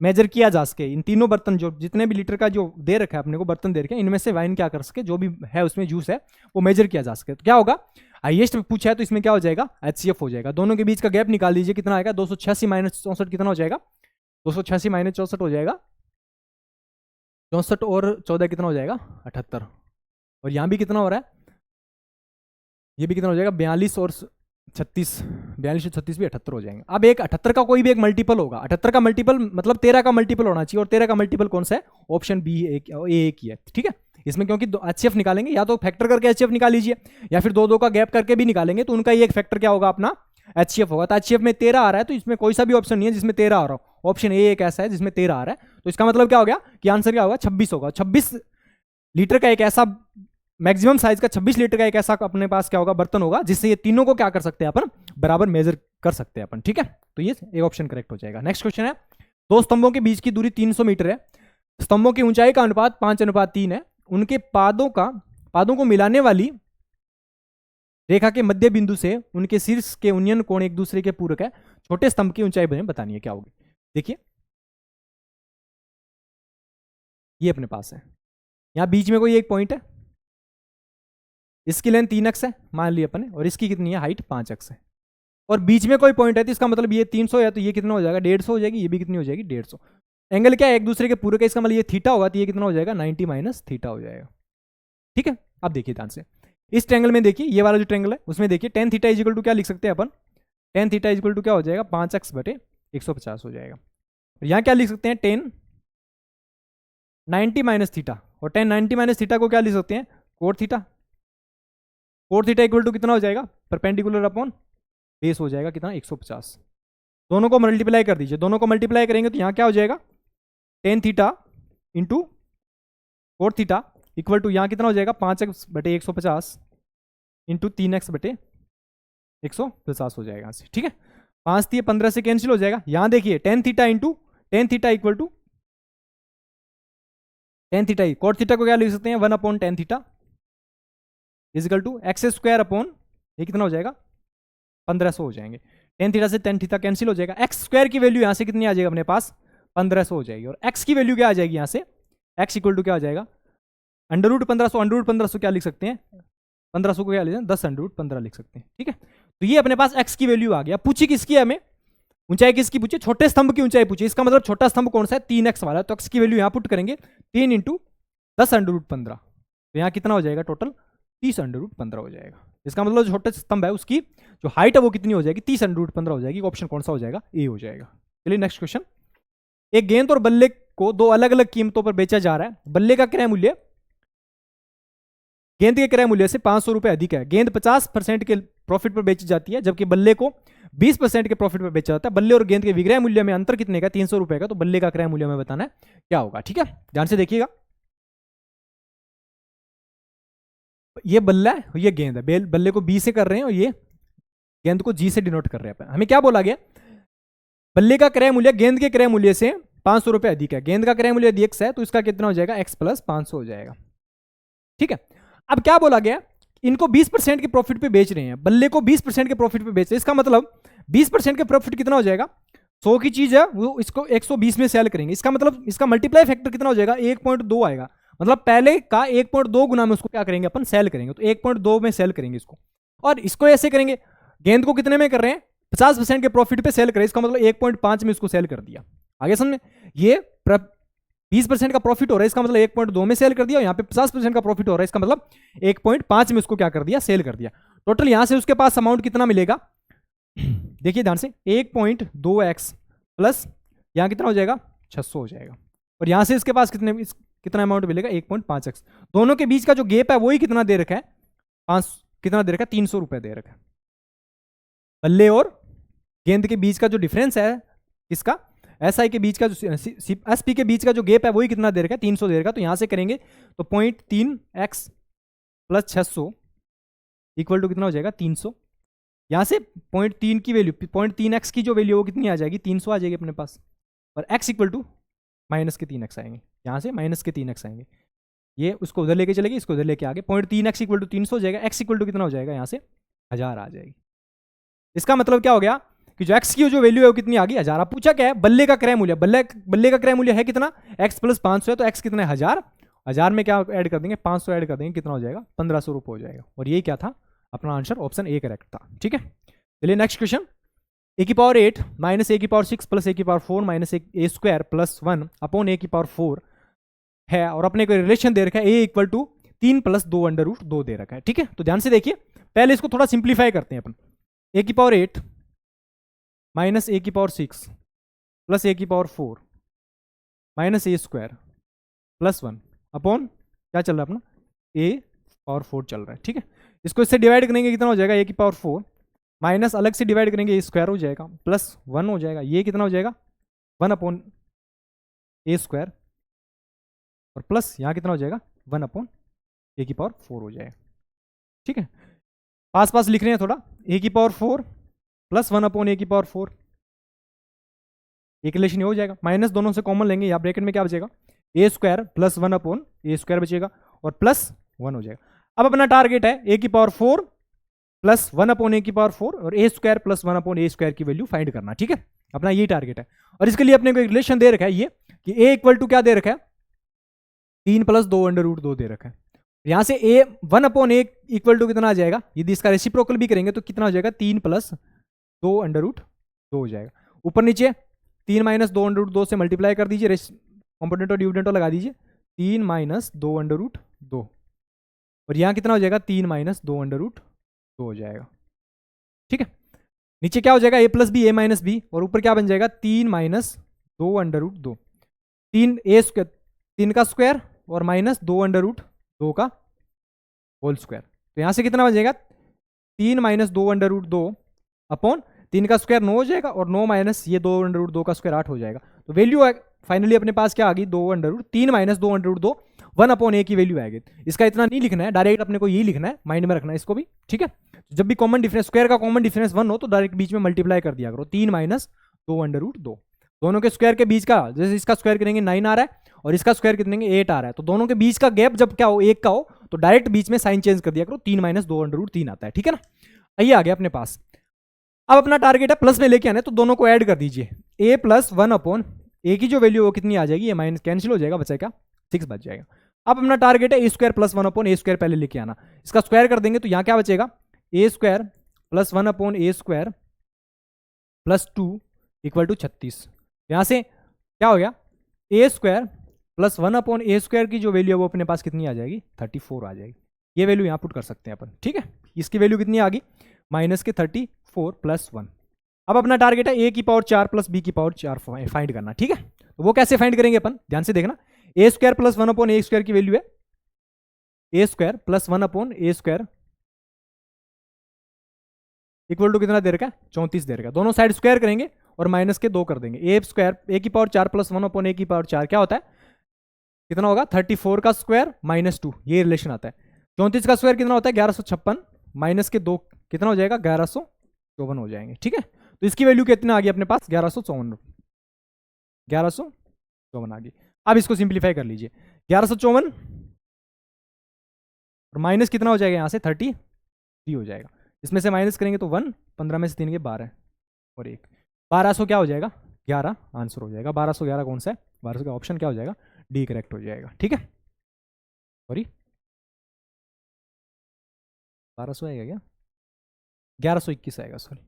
मेजर किया जा सके। इन तीनों बर्तन जो जितने भी लीटर का जो दे रखा है अपने को बर्तन दे रखे हैं, इनमें से वाइन क्या कर सके, जो भी है उसमें जूस है वो मेजर किया जा सके। तो क्या होगा, हाईएस्ट पूछा है तो इसमें क्या हो जाएगा HCF हो जाएगा। दोनों के बीच का गैप निकाल दीजिए, कितना आएगा 286 माइनस 64 कितना हो जाएगा 286 माइनस 64 हो जाएगा 64 और 14 कितना हो जाएगा 78, और यहां भी कितना हो रहा है ये भी कितना हो जाएगा 42 और 36 भी 78 हो जाएंगे। अब एक 78 का कोई भी एक मल्टीपल होगा, 78 का मल्टीपल मतलब 13 का मल्टीपल होना चाहिए, और 13 का मल्टीपल कौन सा है ऑप्शन बी ए की है। ठीक है, इसमें क्योंकि HCF निकालेंगे या तो फैक्टर करके HCF निकाल लीजिए या फिर दो का गैप करके भी निकालेंगे, तो उनका ये एक फैक्टर क्या होगा अपना HCF होगा। तो HCF में 13 आ रहा है, तो इसमें कोई सा भी ऑप्शन नहीं है जिसमें 13 आ रहा हो, ऑप्शन ए एक ऐसा है जिसमें 13 आ रहा है। तो इसका मतलब क्या हो गया कि आंसर क्या होगा 26 होगा। 26 लीटर का एक ऐसा मैक्सिमम साइज का 26 लीटर का एक ऐसा अपने पास क्या होगा बर्तन होगा जिससे ये तीनों को क्या कर सकते हैं अपन बराबर मेजर कर सकते हैं अपन। ठीक है, तो ये एक ऑप्शन करेक्ट हो जाएगा। नेक्स्ट क्वेश्चन है, दो स्तंभों के बीच की दूरी 300 मीटर है, स्तंभों की ऊंचाई का अनुपात 5:3 है, उनके पादों को मिलाने वाली रेखा के मध्य बिंदु से उनके शीर्ष के उन्नयन कोण एक दूसरे के पूरक है, छोटे स्तंभ की ऊंचाई बतानी है क्या होगी। देखिए ये अपने पास है, यहां बीच में कोई एक पॉइंट है, इसकी लेंथ 3x है मान लिया अपन ने, और इसकी कितनी है हाइट 5x है, और बीच में कोई पॉइंट है तो इसका मतलब ये 300 है तो ये कितना हो जाएगा 150 हो जाएगी, ये भी कितनी हो जाएगी 150। एंगल क्या है एक दूसरे के पूरे का, इसका मतलब ये थीटा होगा तो ये कितना हो जाएगा 90 माइनस थीटा हो जाएगा। ठीक है, अब देखिए ध्यान से इस ट्रेंगल में देखिए, ये वाला जो ट्रेंगल है उसमें देखिए tan theta is equal to क्या लिख सकते हैं अपन, tan theta is equal to क्या हो जाएगा 5x/150 हो जाएगा। और यहाँ क्या लिख सकते हैं tan 90 माइनस थीटा, और tan 90 माइनस थीटा को क्या लिख सकते हैं cot theta. cot theta equal to कितना हो जाएगा परपेंडिकुलर अपॉन बेस हो जाएगा कितना 150। दोनों को मल्टीप्लाई कर दीजिए, दोनों को मल्टीप्लाई करेंगे तो यहाँ क्या हो जाएगा tan theta into cot theta equal to यहाँ कितना हो जाएगा 5x/150 इंटू 3x/150 हो जाएगा। ठीक है, 5 3 15 से कैंसिल हो जाएगा। यहाँ देखिए tan theta into tan theta equal to tan theta ही, कॉट थीटा को क्या लिख सकते हैं 1/tan theta equal to X square upon ये कितना हो जाएगा 1500 हो जाएंगे। टेन थीटा से टेन थीटा कैंसिल हो जाएगा, एक्स स्क्वायर की वैल्यू यहाँ से कितनी आ जाएगी अपने पास 1500 हो जाएगी, और एक्स की वैल्यू क्या आ जाएगी यहाँ से एक्स इक्वल टू क्या आ जाएगा अंडर रूट 1500, अंडर रूट 1500 क्या लिख सकते हैं 1500 को क्या लिख सकते हैं 10 अंडर रूट 15 लिख सकते हैं। ठीक है, तो ये अपने पास एक्स की वैल्यू आ गया। पूछी किसकी है हमें, ऊंचाई किसकी पूछी, छोटे स्तंभ की ऊंचाई पूछी, इसका मतलब छोटा स्तंभ कौन सा है 3x वाला, तो x की वैल्यू यहाँ पुट करेंगे 3 इंटू 10 अंडर रूट 15, तो यहाँ कितना हो जाएगा टोटल 30 अंडर रूट 15 हो जाएगा। इसका मतलब जो छोटे स्तंभ है उसकी जो हाइट है वो कितनी हो जाएगी 30 अंडर रूट 15 हो जाएगी। ऑप्शन कौन सा हो जाएगा ए हो जाएगा। चलिए नेक्स्ट क्वेश्चन, एक गेंद और बल्ले को दो अलग अलग कीमतों पर बेचा जा रहा है। बल्ले का क्रय मूल्य गेंद के क्रय मूल्य से 500 रुपए अधिक है। गेंद 50% के प्रॉफिट पर बेची जाती है जबकि बल्ले को 20% के प्रॉफिट पर बेचा जाता है। बल्ले और गेंद के विक्रय मूल्य में अंतर कितने का 300 रुपए का, तो बल्ले का क्रय मूल्य हमें बताना है क्या होगा। ठीक है, ध्यान से देखिएगा, ये बल्ला है ये गेंद है, बल्ले को बी से कर रहे हैं और ये गेंद को जी से डिनोट कर रहे हैं। हमें क्या बोला गया, बल्ले का क्रय मूल्य गेंद के क्रय मूल्य से 500 रुपए अधिक है। गेंद का क्रय मूल्य यदि x है तो इसका कितना हो जाएगा x प्लस 500 हो जाएगा। ठीक है, अब क्या बोला गया, इनको 20% के प्रॉफिट पे बेच रहे हैं, बल्ले को 20% के प्रॉफिट पे बेच रहे हैं। इसका मतलब 20% के प्रॉफिट कितना हो जाएगा, 100 की चीज है वो इसको 120 में सेल करेंगे। इसका मतलब इसका मल्टीप्लाई फैक्टर कितना हो जाएगा 1.2 आएगा, मतलब पहले का 1.2 गुना में उसको क्या करेंगे अपन सेल करेंगे, तो 1.2 में सेल करेंगे इसको। और इसको ऐसे करेंगे, गेंद को कितने में कर रहे हैं 50% के प्रॉफिट पे सेल करें, इसका मतलब 1.5 में इसको सेल कर दिया। आगे समझ, ये 20% का प्रॉफिट हो रहा है, इसका मतलब 1.2 में सेल कर दिया, यहाँ पे 50% का प्रॉफिट हो रहा है, इसका मतलब 1.5 में उसको क्या कर दिया सेल कर दिया। टोटल यहां से उसके पास अमाउंट कितना मिलेगा, देखिए ध्यान से 1.2x प्लस यहाँ कितना हो जाएगा 600 हो जाएगा, और यहां से इसके पास कितना अमाउंट मिलेगा 1.5x। दोनों के बीच का जो गेप है वही कितना दे रखा है 5, कितना दे रखा है 300 रुपए दे रखा है। बल्ले और गेंद के बीच का जो डिफरेंस है इसका SI के बीच का जो SP के बीच का जो गेप है वही कितना दे रखा है 300 दे रखा है। तो यहां से करेंगे तो 0.3x प्लस 600 इक्वल टू कितना हो जाएगा 300। यहां से 0.3 की वैल्यू 0.3x की जो वैल्यू वो कितनी आ जाएगी 300 आ जाएगी अपने पास, और x इक्वल टू माइनस के 3x आएंगे, यहां से माइनस के 3x आएंगे, ये उसको उधर लेके चलेगी इसको उधर लेके आगे 0.3x इक्वल टू 300 हो जाएगा, x इक्वल टू कितना हो जाएगा यहाँ से 1000 आ जाएगी। इसका मतलब क्या हो गया कि जो x की जो वैल्यू है वो कितनी आ गई 1000। अब पूछा क्या है बल्ले का क्रय मूल्य, बल्ले का क्रय मूल्य है कितना x प्लस 500 है, तो x कितना है 1000, 1000 में क्या ऐड कर देंगे 500 ऐड कर देंगे, कितना हो जाएगा 1500 रुपये हो जाएगा। और ये क्या था अपना आंसर ऑप्शन ए करेक्ट था। ठीक है, चलिए next question, a⁸ minus a⁶ plus a⁴ minus a² plus 1 upon a⁴ है, और अपने को रिलेशन दे रखा है a equal to 3 plus 2 under root 2 दे रखा है। ठीक है, तो ध्यान से देखिए, पहले इसको थोड़ा सिंप्लीफाई करते हैं अपन। a⁸ minus a⁶ plus a⁴ minus a² plus 1 upon क्या चल रहा है अपना a⁴ चल रहा है। ठीक है, इसको इससे डिवाइड करेंगे कितना हो जाएगा a⁴ माइनस अलग से डिवाइड करेंगे a² हो जाएगा प्लस 1 हो जाएगा, ये कितना हो जाएगा 1 अपॉन a² और प्लस यहाँ कितना हो जाएगा 1 अपॉन a⁴ हो जाएगा। ठीक है, पास पास लिख रहे हैं थोड़ा, a⁴ प्लस 1 अपॉन a⁴, एक रिलेशन हो जाएगा, माइनस दोनों से कॉमन लेंगे, यहाँ ब्रैकेट में क्या बचेगा a² प्लस 1 अपॉन a² बचेगा और प्लस 1 हो जाएगा। अब अपना टारगेट है a⁴ प्लस 1 अपॉन a⁴ और a² प्लस 1 अपॉन a² की वैल्यू फाइंड करना। ठीक है, अपना ये टारगेट है, और इसके लिए अपने को एक रिलेशन दे रखा है ये कि a इक्वल टू क्या दे रखा है 3 प्लस 2 अंडर रूट 2 दे रखा है। यहां से a 1 upon a equal to कितना आ जाएगा, यदि इसका रेसिप्रोकल भी करेंगे तो कितना हो जाएगा 3 प्लस 2 अंडर रूट 2 हो जाएगा। ऊपर नीचे 3 माइनस 2 अंडर रूट 2 से मल्टीप्लाई कर दीजिए, कॉम्पोनेंट और डिविडेंट लगा दीजिए, 3 माइनस 2 अंडर रूट 2, और यहाँ कितना हो जाएगा 3 माइनस 2 अंडर रूट 2 हो जाएगा। ठीक है, नीचे क्या हो जाएगा a plus B a minus B, और ऊपर क्या बन जाएगा 3 माइनस 2 अंडर रूट 2, 3 का स्क्वायर और माइनस 2 अंडर रूट 2 का होल स्क्वायर। तो यहाँ से कितना बन जाएगा 3 माइनस 2 अंडर रूट 2 अपॉन 3 का स्क्वायर 9 हो जाएगा, और 9 माइनस ये 2 अंडर रूट 2 का स्क्वायर 8 हो जाएगा। तो वैल्यू फाइनली अपने पास क्या आ गई 2 under root 3 minus 2 under root 2 1 upon a की वैल्यू आएगी। इसका इतना नहीं लिखना है, डायरेक्ट अपने को यही लिखना है, माइंड में रखना है इसको भी। ठीक है, जब भी कॉमन डिफरेंस स्क्वायर का कॉमन डिफरेंस 1 हो तो डायरेक्ट बीच में मल्टीप्लाई कर दिया करो, 3 माइनस 2 अंडर रूट 2। दोनों के स्क्वायर के बीच का, जैसे इसका स्क्वायर करेंगे 9 आ रहा है और इसका स्क्वायर करेंगे 8 आ रहा है, तो दोनों के बीच का गैप जब क्या हो, 1 का हो, तो डायरेक्ट बीच में साइन चेंज कर दिया करो, 3 - 2√3 आता है, ठीक है ना। ये आ गया अपने पास। अब अपना टारगेट है प्लस में लेके आना है, तो दोनों को ऐड कर दीजिए। a + 1 ए की जो वैल्यू वो कितनी आ जाएगी, ये माइनस कैंसिल हो जाएगा, बचेगा 6 बच जाएगा। अब अपना टारगेट है a² + 1/a² पहले लेके आना, इसका स्क्वायर कर देंगे तो यहाँ क्या बचेगा, a² + 1/a² + 2 = 36। यहाँ से क्या हो गया, a² + 1/a² की जो वैल्यू है वो अपने पास कितनी आ जाएगी, 34 आ जाएगी। ये वैल्यू यहाँ पुट कर सकते हैं अपन, ठीक है। इसकी वैल्यू कितनी आ गई, -34 + 1। अब अपना टारगेट है a⁴ + b⁴ फाइंड करना, ठीक है। तो वो कैसे फाइंड करेंगे अपन, ध्यान से देखना। a² + 1/a² की वैल्यू है a² + 1/a² इक्वल टू कितना दे रखा है, 34 दे रखा है। दोनों साइड स्क्वायर करेंगे और माइनस के 2 कर देंगे। a² a⁴ + 1/a⁴ क्या होता है, कितना होगा, 34 का स्क्वायर -2, ये रिलेशन आता है। 34 का स्क्वायर कितना होता है, 1156 माइनस के 2 कितना हो जाएगा, 1154 हो जाएंगे, ठीक है। तो इसकी वैल्यू कितना आ गई अपने पास, 1154 आ गई। अब इसको सिंप्लीफाई कर लीजिए, 1154 और माइनस कितना हो जाएगा यहाँ से, 33 हो जाएगा। इसमें से माइनस करेंगे तो 1, 15 में से 3 के 12 और 1, 1200 क्या हो जाएगा, 11 आंसर हो जाएगा। 1211 कौन सा है, 1200 का ऑप्शन क्या हो जाएगा, डी करेक्ट हो जाएगा, ठीक है। सॉरी 1200 आएगा क्या, 1121 आएगा, सॉरी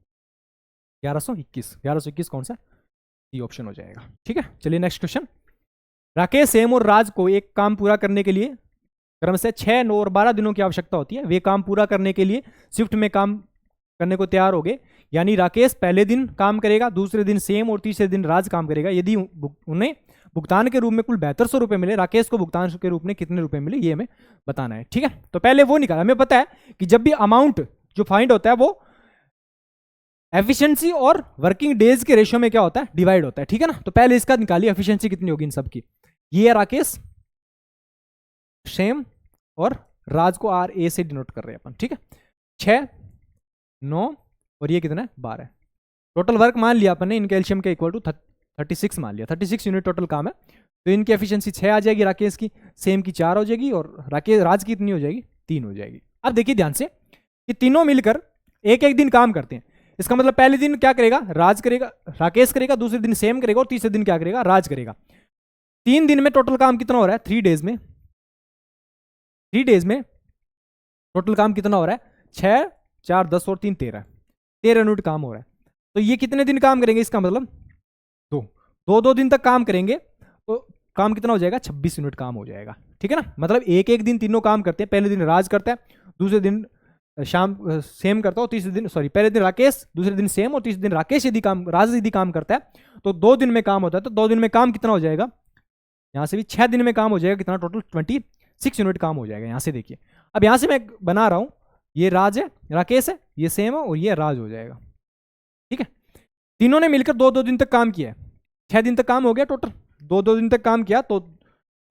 1121 कौन सा, डी ऑप्शन हो जाएगा, ठीक है। चलिए नेक्स्ट क्वेश्चन। राकेश, हेम और राज को एक काम पूरा करने के लिए क्रमशः 6, 9 और 12 दिनों की आवश्यकता होती है। वे काम पूरा करने के लिए शिफ्ट में काम करने को तैयार हो गए, यानी राकेश पहले दिन काम करेगा, दूसरे दिन सेम और तीसरे दिन राज काम करेगा। यदि उन्हें भुगतान के रूप में कुल 7200 रुपए मिले, राकेश को भुगतान के रूप में कितने रुपए मिले, ये हमें बताना है, ठीक है। तो पहले वो निकाला, हमें पता है कि जब भी अमाउंट जो फाइंड होता है वो एफिशिएंसी और वर्किंग डेज के रेशियो में क्या होता है, डिवाइड होता है, ठीक है ना। तो पहले इसका निकालिए एफिशिएंसी कितनी होगी इन सब की। ये है राकेश, सेम और राज को RA से डिनोट कर रहे हैं अपन, ठीक है। 6, 9 और ये कितना है, 12। टोटल वर्क मान लिया अपन ने इन कैल्शियम के इक्वल टू 36 मान लिया, 36 यूनिट टोटल काम है। तो इनकी एफिशिएंसी 6 आ जाएगी, राकेश की, सेम की 4 हो जाएगी और राज की इतनी हो जाएगी, 3 हो जाएगी। अब देखिए ध्यान से कि तीनों मिलकर एक एक दिन काम करते हैं। इसका मतलब पहले दिन क्या करेगा, राकेश करेगा, दूसरे दिन सेम करेगा और तीसरे दिन क्या करेगा, राज करेगा। 3 दिन में टोटल काम कितना हो रहा है, 3 डेज में टोटल काम कितना हो रहा है, 6, 4, 10 और 3, 13 यूनिट काम हो रहा है। तो ये कितने दिन काम करेंगे, इसका मतलब 2 दिन तक काम करेंगे, तो काम कितना हो जाएगा, 26 यूनिट काम हो जाएगा, ठीक है ना। मतलब एक एक दिन तीनों काम करते हैं, पहले दिन राज करता है, दूसरे दिन शाम सेम करता है, तीसरे दिन पहले दिन राकेश, दूसरे दिन सेम और तीसरे दिन राज यदि काम करता है, तो 2 दिन में काम होता है। तो 2 दिन में काम कितना हो जाएगा, यहां से भी 6 दिन में काम हो जाएगा, कितना, टोटल 26 यूनिट काम हो जाएगा। यहां से देखिए, अब यहां से मैं बना रहा हूं, ये राज है, राकेश है, ये सेम है और ये राज हो जाएगा, ठीक है। तीनों ने मिलकर 2 दिन तक काम किया है, 6 दिन तक काम हो गया टोटल। 2 दिन तक काम किया तो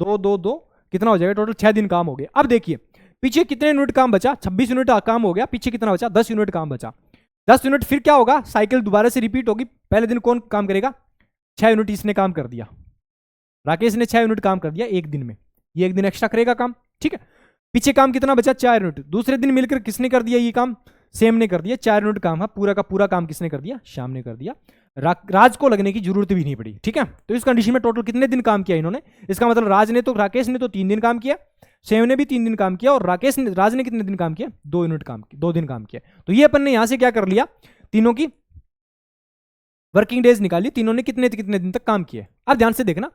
2 कितना हो जाएगा, टोटल 6 दिन काम हो गया। अब देखिए पीछे कितने यूनिट काम बचा, 26 यूनिट काम हो गया, पीछे कितना बचा, 10 यूनिट काम बचा। 10 यूनिट फिर क्या होगा, साइकिल दोबारा से रिपीट होगी। पहले दिन कौन काम करेगा, 6 यूनिट इसने काम कर दिया, राकेश ने 6 यूनिट काम कर दिया एक दिन में, ये एक दिन एक्स्ट्रा करेगा काम, ठीक है। पीछे काम कितना बचा, 4 यूनिट। दूसरे दिन मिलकर किसने कर दिया ये काम, सेम ने कर दिया, 4 यूनिट काम है, पूरा का पूरा काम किसने कर दिया, शाम ने कर दिया। राज को लगने की जरूरत भी नहीं पड़ी, ठीक है। तो इस कंडीशन में टोटल कितने दिन काम किया इन्होंने, इसका मतलब राकेश ने तो 3 दिन काम किया, सेम ने भी 3 दिन काम किया और राज ने कितने दिन काम किया, 2 दिन काम किया। तो ये अपन ने यहां से क्या कर लिया, तीनों की वर्किंग डेज निकाली, तीनों ने कितने कितने दिन तक काम किया। अब ध्यान से देखना,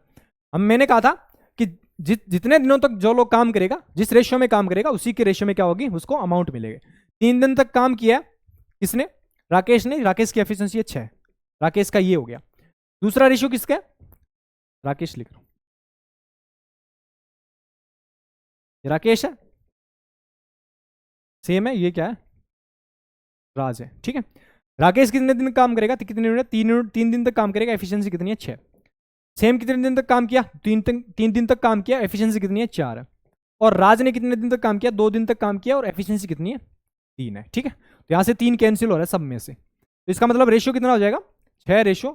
मैंने कहा था कि जितने दिनों तक जो लोग काम करेगा, जिस रेशियो में काम करेगा, उसी के रेशियो में क्या होगी, उसको अमाउंट मिलेगा। 3 दिन तक काम किया किसने, राकेश ने, राकेश की एफिशिएंसी है 6, राकेश का ये हो गया। दूसरा रेशियो किसका है, राकेश लिख रहा हूं, राकेश है, सेम है, ये क्या है, राज है, ठीक है। राकेश कितने दिन काम करेगा, तो कितने यूनिट, 3 दिन तक काम करेगा, एफिशिएंसी कितनी है, 6। सेम कितने दिन तक काम किया, 3 दिन तक काम किया, एफिशिएंसी कितनी है, 4 है। और राज ने कितने दिन तक काम किया, 2 दिन तक काम किया और एफिशिएंसी कितनी है, 3 है, ठीक है। तो यहां से 3 कैंसिल हो रहा है सब में से, तो इसका मतलब रेशियो कितना हो जाएगा, 6 रेशियो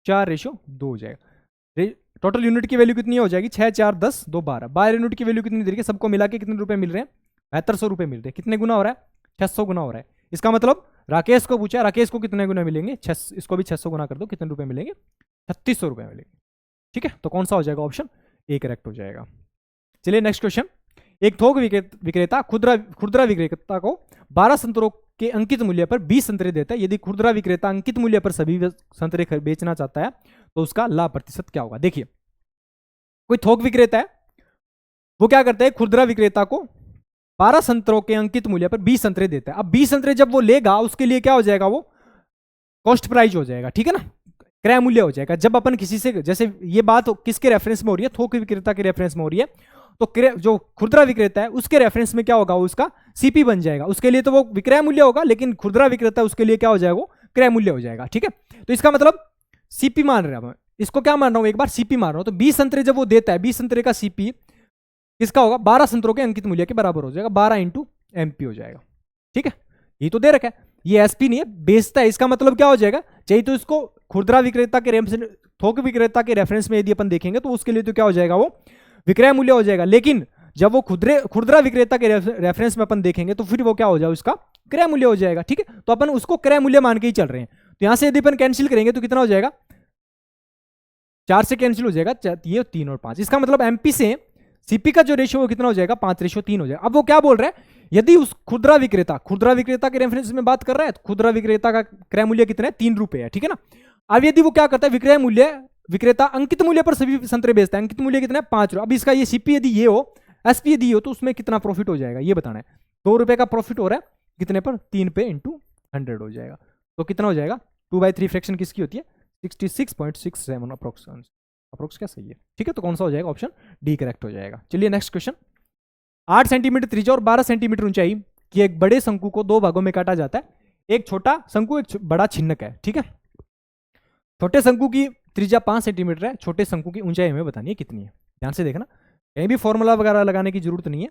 4:2 हो जाएगा। टोटल यूनिट की वैल्यू कितनी हो जाएगी, 6 4 10 2 12। 12 यूनिट की वैल्यू कितनी दे रही है, सबको मिला के कितने रुपए मिल रहे हैं, 7200 रुपए मिल रहे हैं। कितने गुना हो रहा है, 600 गुना हो रहा है। इसका मतलब राकेश को पूछा, राकेश को कितने गुना मिलेंगे, इसको भी 600 गुना कर दो, कितने रुपए मिलेंगे, 3600 रुपए मिलेंगे। ठीक है, तो कौन सा हो जाएगा, ऑप्शन ए करेक्ट हो जाएगा। चलिए नेक्स्ट क्वेश्चन। एक थोक विक्रेता खुदरा विक्रेता को 12 संतरों के अंकित मूल्य पर 20 संतरे देता है। यदि खुदरा विक्रेता अंकित मूल्य पर सभी संतरे बेचना चाहता है तो उसका लाभ प्रतिशत क्या होगा। देखिए, कोई थोक विक्रेता है, वो क्या करता है, खुदरा विक्रेता को 12 संतरों के अंकित मूल्य पर 20 संतरे देता है। अब 20 संतरे जब वो लेगा, उसके लिए क्या हो जाएगा, वो कॉस्ट प्राइस हो जाएगा। ठीक है ना, क्रय मूल्य हो जाएगा। जब अपन किसी से, जैसे ये बात किसके रेफरेंस में हो रही है, थोक विक्रेता के रेफरेंस में हो रही है, तो जो खुदरा विक्रेता है उसके रेफरेंस में क्या होगा, उसका सीपी बन जाएगा। उसके लिए तो वो विक्रय मूल्य होगा, लेकिन खुदरा विक्रेता उसके लिए क्या हो जाएगा, वो क्रय मूल्य हो जाएगा। ठीक है, तो इसका मतलब सीपी मान रहे हैं, इसको क्या मान रहा हूं, एक बार सीपी मान रहा हूं। तो 20 संतरे जब वो देता है, 20 संतरे का सीपी किसका होगा, 12 संतरों के अंकित मूल्य के बराबर हो जाएगा, 12 इंटू एमपी हो जाएगा। ठीक है, ये तो दे रखा है, ये एसपी नहीं है, बेचता है। इसका मतलब क्या हो जाएगा, चाहिए तो इसको खुदरा विक्रेता के थोक विक्रेता के रेफरेंस में यदि अपन देखेंगे तो उसके लिए तो क्या हो जाएगा, वो विक्रय मूल्य हो जाएगा। लेकिन जब वो खुदरा विक्रेता के रेफरेंस में अपन देखेंगे तो फिर वो क्या हो जाएगा, उसका क्रय मूल्य हो जाएगा। ठीक है, तो अपन उसको क्रय मूल्य मान के ही चल रहे हैं। तो यहां से यदि अपन कैंसिल करेंगे तो कितना हो जाएगा, 4 से कैंसिल हो जाएगा, ये 3 और 5। इसका मतलब एमपी से सीपी का जो रेशियो कितना हो जाएगा, 5:3 हो जाएगा। अब वो क्या बोल रहा है, यदि उस खुदरा विक्रेता के रेफरेंस में बात कर रहा है, तो खुदरा विक्रेता का क्रय मूल्य कितना है, 3 रुपए है। ठीक है ना, अब यदि वो क्या करता है, विक्रय मूल्य विक्रेता अंकित मूल्य पर सभी संतरे बेचता है, अंकित मूल्य कितना है, 5 रुपए। अब इसका ये सीपी यदि ये हो, एसपी यदि हो, तो उसमें कितना प्रॉफिट हो जाएगा ये बताना है। 2 रुपए का प्रॉफिट हो रहा है, कितने पर, 3 पे इंटू 100 हो जाएगा। तो कितना हो जाएगा, 2/3 फ्रैक्शन किसकी होती है, 66.67 अप्रोक्स क्या सही है। ठीक है, तो कौन सा हो जाएगा, ऑप्शन डी करेक्ट हो जाएगा। चलिए नेक्स्ट क्वेश्चन। 8 सेंटीमीटर त्रिज्या और 12 सेंटीमीटर ऊंचाई की एक बड़े शंकु को 2 भागों में काटा जाता है। एक छोटा शंकु, एक बड़ा छिन्नक है। ठीक है, छोटे शंकु की त्रिज्या 5 सेंटीमीटर है, छोटे शंकु की ऊंचाई हमें बतानी है कितनी है। ध्यान से देखना, कहीं भी फॉर्मूला वगैरह लगाने की जरूरत नहीं है।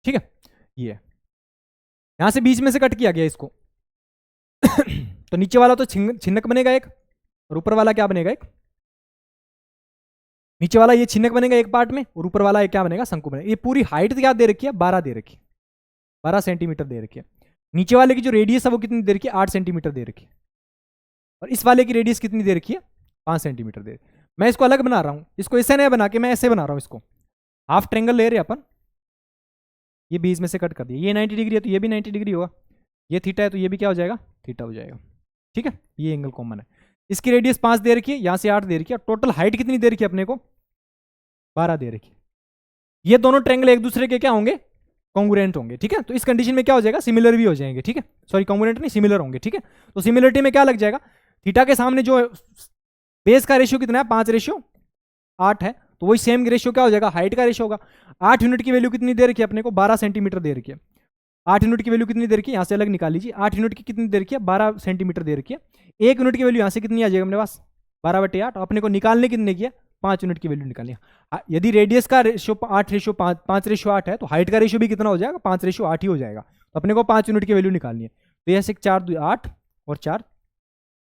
ठीक है, ये यहां से बीच में से कट किया गया इसको तो नीचे वाला तो छिन्नक बनेगा एक, और ऊपर वाला क्या बनेगा, एक नीचे वाला ये छिन्नक बनेगा एक पार्ट में, और ऊपर वाला ये क्या बनेगा, शंकु बनेगा। ये पूरी हाइट क्या दे रखी है, 12 दे रखी है, 12 सेंटीमीटर दे रखी है। नीचे वाले की जो रेडियस है वो कितनी दे रखी है, 8 सेंटीमीटर दे रखी है। और इस वाले की रेडियस कितनी दे रखी है, 5 सेंटीमीटर दे रखी है। मैं इसको अलग बना रहा हूं, इसको ऐसे नहीं बना के मैं ऐसे बना रहा हूं। इसको हाफ ट्रेंगल ले रहे अपन, ये बीच में से कट कर दिया। ये 90 डिग्री है तो ये भी 90 डिग्री होगा, ये थीटा है तो ये भी क्या हो जाएगा, थीटा हो जाएगा। ठीक है, ये एंगल कॉमन है। इसकी रेडियस 5 दे रखी है, यहां से 8 दे रखी है। टोटल हाइट कितनी दे रखी है अपने को, 12 दे रखी है। ये दोनों ट्रायंगल एक दूसरे के क्या होंगे, कॉन्ग्रुएंट होंगे। ठीक है, तो इस कंडीशन में क्या हो जाएगा, सिमिलर भी हो जाएंगे। ठीक है, सॉरी कॉन्ग्रुएंट नहीं, सिमिलर होंगे। ठीक है, तो सिमिलरिटी में क्या लग जाएगा, थीटा के सामने जो बेस का रेशियो कितना है, 5:8 है, तो वही सेम रेशियो क्या हो जाएगा, हाइट का रेशियो होगा। 8 यूनिट की वैल्यू कितनी दे रखी है अपने को, 12 सेंटीमीटर दे रखी है। 8 यूनिट की वैल्यू कितनी दे रखी है, यहां से अलग निकाल लीजिए। 8 यूनिट की कितनी दे रखी है, 12 सेंटीमीटर दे रखी है। 1 यूनिट की वैल्यू यहां से कितनी आ जाएगा अपने पास, 12/8। अपने को निकालने कितने की है, 5 यूनिट की वैल्यू निकालनी है। यदि रेडियस का रेशियो 5:8 है, तो हाइट का रेशियो भी कितना हो जाएगा, 5:8 ही हो जाएगा। तो अपने को 5 यूनिट की वैल्यू निकालनी है। तो यह 4 2 8 और 4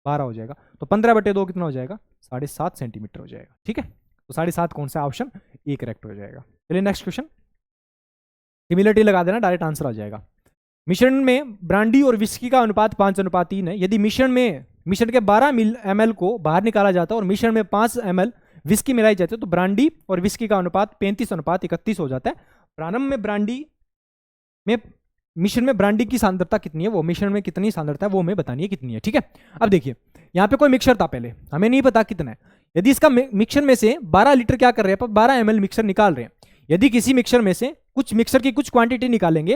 12 हो जाएगा। तो 15/2 कितना हो जाएगा, 7.5 सेंटीमीटर हो जाएगा। ठीक है, तो 7.5 कौन सा, ऑप्शन ए करेक्ट हो जाएगा। चलिए नेक्स्ट क्वेश्चन। सिमिलरिटी लगा देना, डायरेक्ट आंसर आ जाएगा। मिश्रण में ब्रांडी और विस्की का अनुपात 5:3 है। यदि मिश्रण के 12 ml को बाहर निकाला जाता है और मिश्रण में 5 ml विस्की मिलाई जाती है, तो ब्रांडी और विस्की का अनुपात 35:31 हो जाता है। प्रारंभ में मिश्रण में ब्रांडी की सांद्रता कितनी है, वो मिश्रण में कितनी सांद्रता है वो हमें बतानी है कितनी है। ठीक है, अब देखिए यहाँ पे कोई मिक्सर था पहले, हमें नहीं पता कितना है। यदि इसका मिक्सर में से 12 लीटर क्या कर रहे हैं, 12 ml मिक्सर निकाल रहे हैं। यदि किसी मिक्सर में से मिक्सर की कुछ क्वांटिटी निकालेंगे,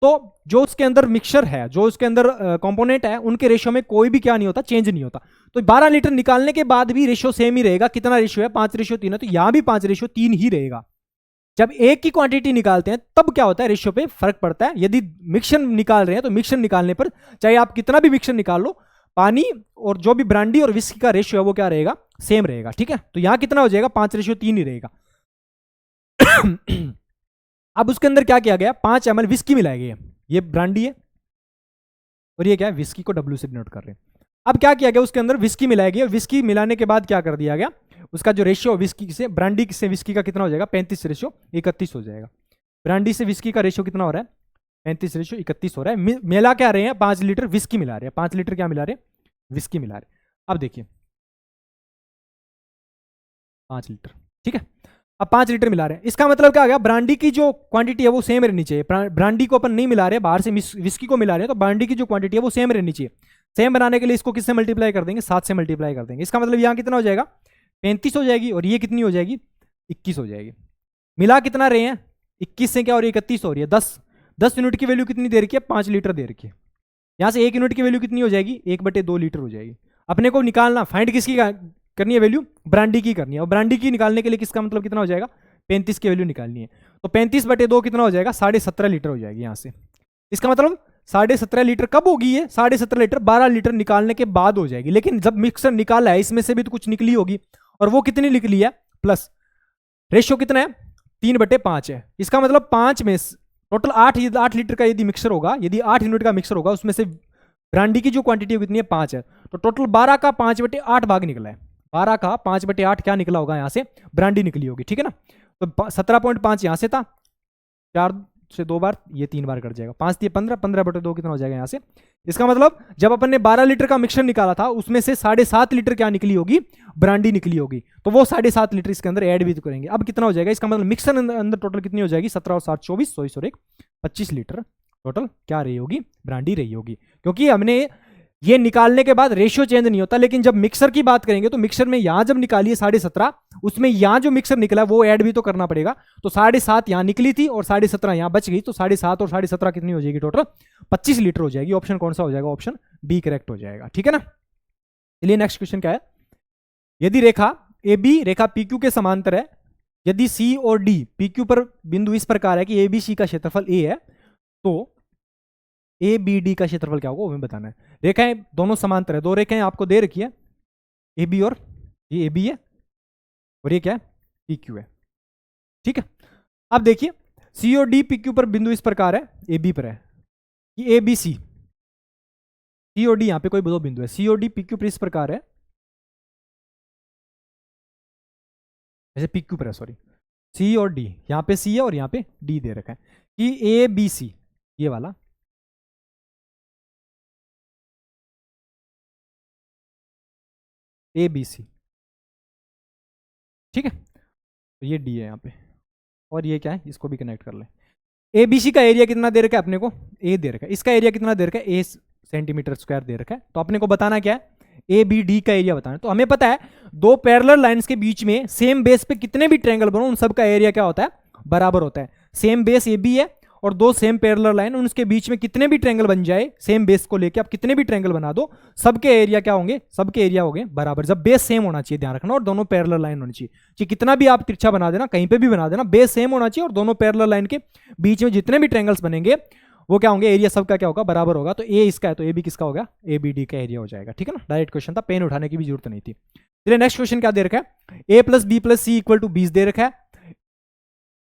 तो जो उसके अंदर मिक्सर है, जो उसके अंदर कंपोनेंट है, उनके रेशियो में कोई भी क्या नहीं होता, चेंज नहीं होता। तो 12 लीटर निकालने के बाद भी रेशियो सेम ही रहेगा। कितना रेशियो है, 5:3 है, तो यहां भी 5:3 ही रहेगा। जब एक की क्वांटिटी निकालते हैं तब क्या होता है, रेशियो पे फर्क पड़ता है। यदि मिक्सर निकाल रहे हैं तो मिक्सर निकालने पर चाहे आप कितना भी मिक्सर निकाल लो, पानी और जो भी ब्रांडी और विस्की का रेशियो है वो क्या रहेगा, सेम रहेगा। ठीक है, तो यहां कितना हो जाएगा, 5:3 ही रहेगा। अब उसके अंदर क्या किया गया, 5 ml विस्की मिलाई गई है। ये ब्रांडी है, और ये क्या है, विस्की को W से डिनोट कर रहे हैं। अब क्या किया गया, उसके अंदर विस्की मिलाई गई और विस्की मिलाने के बाद क्या कर दिया गया, उसका जो रेशियो विस्की से ब्रांडी से विस्की का कितना हो जाएगा, 35:31 हो जाएगा। ब्रांडी से विस्की का रेशियो कितना हो रहा है, 35:31 हो रहा है। मिला क्या रहे हैं, 5 लीटर विस्की मिला रहे हैं, 5 लीटर क्या मिला रहे हैं, विस्की मिला रहे हैं। अब देखिए 5 लीटर, ठीक है, अब 5 लीटर मिला रहे हैं, इसका मतलब क्या आ गया, ब्रांडी की जो क्वांटिटी है वो सेम रहनी चाहिए। ब्रांडी को अपन नहीं मिला रहे, बाहर से विस्की को मिला रहे हैं, तो ब्रांडी की जो क्वांटिटी है वो सेम रहनी चाहिए। सेम बनाने के लिए इसको किससे मल्टीप्लाई कर देंगे, 7 से मल्टीप्लाई कर देंगे। इसका मतलब यहाँ कितना हो जाएगा, 35 हो जाएगी, और ये कितनी हो जाएगी, 21 हो जाएगी। मिला कितना रहे हैं, 21 से क्या, और 31 हो रही है, 10 यूनिट की वैल्यू कितनी दे रखी है, 5 लीटर दे रखी है। यहाँ से 1 यूनिट की वैल्यू कितनी हो जाएगी, 1/2 लीटर हो जाएगी। अपने को निकालना, फाइंड किसकी करनी है वैल्यू, ब्रांडी की करनी है, और ब्रांडी की निकालने के लिए किसका मतलब कितना हो जाएगा, 35 की वैल्यू निकालनी है। तो 35/2 कितना हो जाएगा, 17.5 लीटर हो जाएगी यहाँ से। इसका मतलब 17.5 लीटर कब होगी, ये 17.5 लीटर 12 लीटर निकालने के बाद हो जाएगी। लेकिन जब मिक्सर निकाला है इसमें से भी तो कुछ निकली होगी, और वो कितनी निकली है, प्लस रेशियो कितना है, 3/5 है। इसका मतलब 5 में टोटल 8 लीटर का यदि मिक्सर होगा, यदि 8 यूनिट का मिक्सर होगा, उसमें से ब्रांडी की जो क्वांटिटी कितनी है, 5 है, तो टोटल 12 का 5/8 भाग निकला है। 12 का 5/8 क्या निकला होगा, यहाँ से ब्रांडी निकली होगी, ठीक है ना। तो 17.5 यहाँ से था, 4 से 2 बार, ये 3 बार कट जाएगा, 5 दिए 15, 15/2 कितना हो जाएगा यहाँ से। इसका मतलब जब अपन ने 12 लीटर का मिक्सर निकाला था, उसमें से 7.5 लीटर क्या निकली होगी, ब्रांडी निकली होगी, तो वो 7.5 लीटर इसके अंदर ऐड भी तो करेंगे। अब कितना हो जाएगा, इसका मतलब मिक्सर अंदर टोटल कितनी हो जाएगी, 17 और 7 24, 24 और 1 25 लीटर टोटल क्या रही होगी, ब्रांडी रही होगी। क्योंकि हमने ये निकालने के बाद रेशियो चेंज नहीं होता, लेकिन जब मिक्सर की बात करेंगे तो मिक्सर में यहां जब निकालिए 17.5, उसमें यहां जो मिक्सर निकला वो ऐड भी तो करना पड़ेगा। तो 7.5 यहां निकली थी और 17.5 यहां बच गई, तो 7.5 और 17.5 कितनी हो जाएगी, टोटल 25 लीटर हो जाएगी। ऑप्शन कौन सा हो जाएगा, ऑप्शन बी करेक्ट हो जाएगा, ठीक है ना। चलिए नेक्स्ट क्वेश्चन क्या है, यदि रेखा ए बी रेखा पी क्यू के समांतर है, यदि सी और डी पी क्यू पर बिंदु इस प्रकार है कि ए बी सी का क्षेत्रफल ए है, तो ए बी डी का क्षेत्रफल क्या होगा वो हमें बताना है। रेखाएं दोनों समांतर है, दो रेखाएं आपको दे रखी है, ए बी, और ये ए बी है और ये क्या है, पी क्यू है, ठीक है। अब देखिए सी और डी पी क्यू पर बिंदु इस प्रकार है, ए बी पर है कि ए बी सी, सी और डी यहां पे कोई दो बिंदु है, सी और डी पी क्यू पर इस प्रकार है, जैसे पी क्यू पर है, सॉरी, सी और डी, यहां पे सी है और यहां पे डी दे रखा है कि ए बी सी, ये वाला ए बी सी, ठीक है, तो ये डी है यहाँ पे, और ये क्या है, इसको भी कनेक्ट कर ले। ए बी सी का एरिया कितना दे रखा है अपने को, ए दे रखा है, इसका एरिया कितना दे रखा है, ए सेंटीमीटर स्क्वायर दे रखा है। तो अपने को बताना क्या है, ए बी डी का एरिया बताना। तो हमें पता है दो पैरेलल लाइंस के बीच में सेम बेस पे कितने भी ट्रायंगल बनो, उन सब का एरिया क्या होता है, बराबर होता है। सेम बेस ए बी है और दो सेम पैरेलल लाइन, उनके बीच में कितने भी ट्रायंगल बन जाए, सेम बेस को लेके आप कितने भी ट्रायंगल बना दो, सबके एरिया क्या होंगे, सबके एरिया होंगे बराबर। जब बेस सेम होना चाहिए, ध्यान रखना, और दोनों पैरेलल लाइन होनी चाहिए कि कितना भी आप तिरछा बना देना, कहीं पे भी बना देना, बेस सेम होना चाहिए और दोनों पैरेलल लाइन के बीच में जितने भी ट्रायंगल्स बनेंगे वो क्या होंगे, एरिया सबका क्या होगा, बराबर होगा। तो ए इसका है तो ए बी किसका होगा, ए बी डी का एरिया हो जाएगा, ठीक है ना। डायरेक्ट क्वेश्चन था, पेन उठाने की भी जरूरत नहीं थी। चलिए नेक्स्ट क्वेश्चन क्या दे रखा है, A plus B plus C equal to 20 दे रखा है,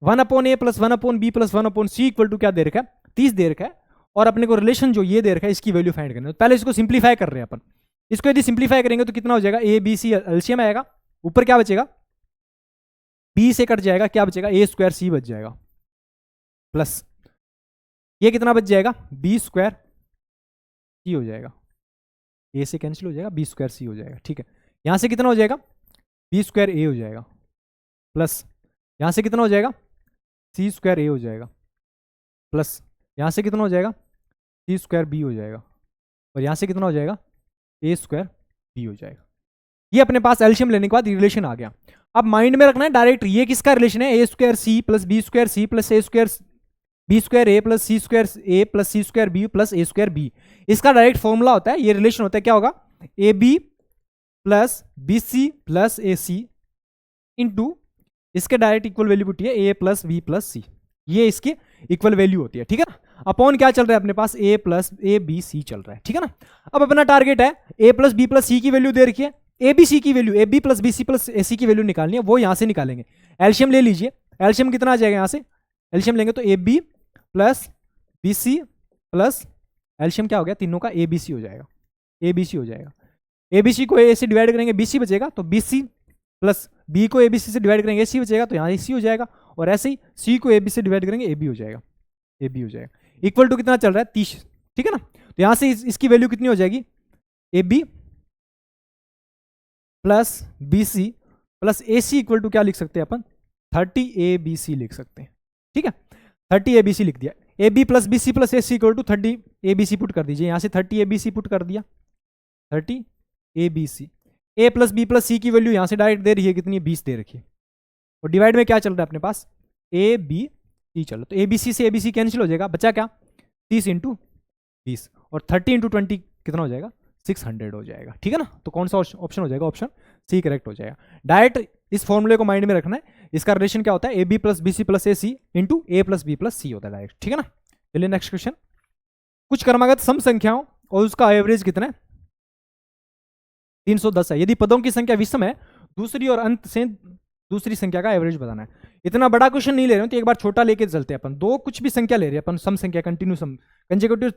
1/a plus 1/b plus 1/c equal to क्या दे रखा है, 30 दे रखा है। और अपने को रिलेशन जो ये दे रखा है इसकी वैल्यू फाइंड करनी है। तो पहले इसको सिंप्लीफाई कर रहे हैं अपन, इसको यदि सिंप्लीफाई करेंगे तो कितना हो जाएगा, ए बी सी एलसीएम आएगा, ऊपर क्या बचेगा, बी से कट जाएगा, क्या बचेगा, ए स्क्वायर सी बच जाएगा, प्लस ये कितना बच जाएगा, बी स्क्वायर सी हो जाएगा, ए से कैंसिल हो जाएगा, बी स्क्वायर सी हो जाएगा, ठीक है। यहां से कितना हो जाएगा, बी स्क्वायर ए हो जाएगा, प्लस यहां से कितना हो जाएगा, सी स्क्वायर ए हो जाएगा, प्लस यहां से कितना हो जाएगा, सी स्क्वायर बी हो जाएगा, और यहां से कितना हो जाएगा, ए स्क्वायर बी हो जाएगा। ये अपने पास एलसीएम लेने के बाद रिलेशन आ गया। अब माइंड में रखना है डायरेक्ट, ये किसका रिलेशन है, A square C plus B square C plus A square B square A plus C square A plus C square B plus A square B. इसका डायरेक्ट फॉर्मूला होता है, ये रिलेशन होता है, क्या होगा, A B plus B C plus A C into इसके डायरेक्ट इक्वल वैल्यू होती है A plus B plus C, ये इसकी इक्वल वैल्यू होती है, ठीक है ना। अपॉन क्या चल रहा है अपने पास, ए प्लस ए बी सी चल रहा है, ठीक है ना। अब अपना टारगेट है A plus B plus C की वैल्यू दे रखी है, ए बी सी की value, A B plus B C plus A C की वैल्यू निकालनी है, वो यहां से निकालेंगे। एलसीएम ले लीजिए, एलसीएम कितना आ जाएगा, यहां से एलसीएम लेंगे तो A B plus B C plus LCM क्या हो गया, तीनों का ABC हो जाएगा, ABC हो जाएगा। ABC को A से डिवाइड करेंगे BC बचेगा, तो BC प्लस B को ABC से डिवाइड करेंगे AC बचेगा, तो यहाँ AC हो जाएगा। और ऐसे ही C को AB से डिवाइड करेंगे AB हो जाएगा, AB हो जाएगा। इक्वल टू कितना चल रहा है, 30, ठीक है ना। तो यहाँ से इसकी वैल्यू कितनी हो जाएगी, AB plus BC plus AC equal to क्या लिख सकते हैं अपन, 30ABC लिख सकते हैं, ठीक है। 30ABC लिख दिया, AB plus BC plus AC equal to 30ABC put कर दीजिए, यहाँ से 30ABC पुट कर दिया, 30ABC। A plus B plus C की वैल्यू यहाँ से डायरेक्ट दे रही है, कितनी है, 20 दे रखी है। और डिवाइड में क्या चल रहा है अपने पास, ABC चलो, तो ABC से ABC कैंसिल हो जाएगा, बचा क्या, 30 इंटू 20, और 30 इंटू 20 कितना हो जाएगा, 600 हो जाएगा, ठीक है ना। तो कौन सा ऑप्शन हो जाएगा, ऑप्शन C करेक्ट हो जाएगा। डायरेक्ट इस फॉर्मूले को माइंड में रखना है, इसका रिलेशन क्या होता है, AB plus BC plus AC into A plus B plus C होता है डायरेक्ट, ठीक है ना। चलिए नेक्स्ट क्वेश्चन, कुछ क्रमागत सम संख्याओं और उसका एवरेज कितना है, 310 है। यदि पदों की संख्या विषम है, दूसरी और अंत से दूसरी संख्या का एवरेज बताना है। इतना बड़ा क्वेश्चन नहीं ले रहे हो, तो एक बार छोटा लेके चलते हैं अपन। दो कुछ भी संख्या ले रहे हैं अपन, सम संख्या, कंटिन्यू सम, कंसेक्यूटिव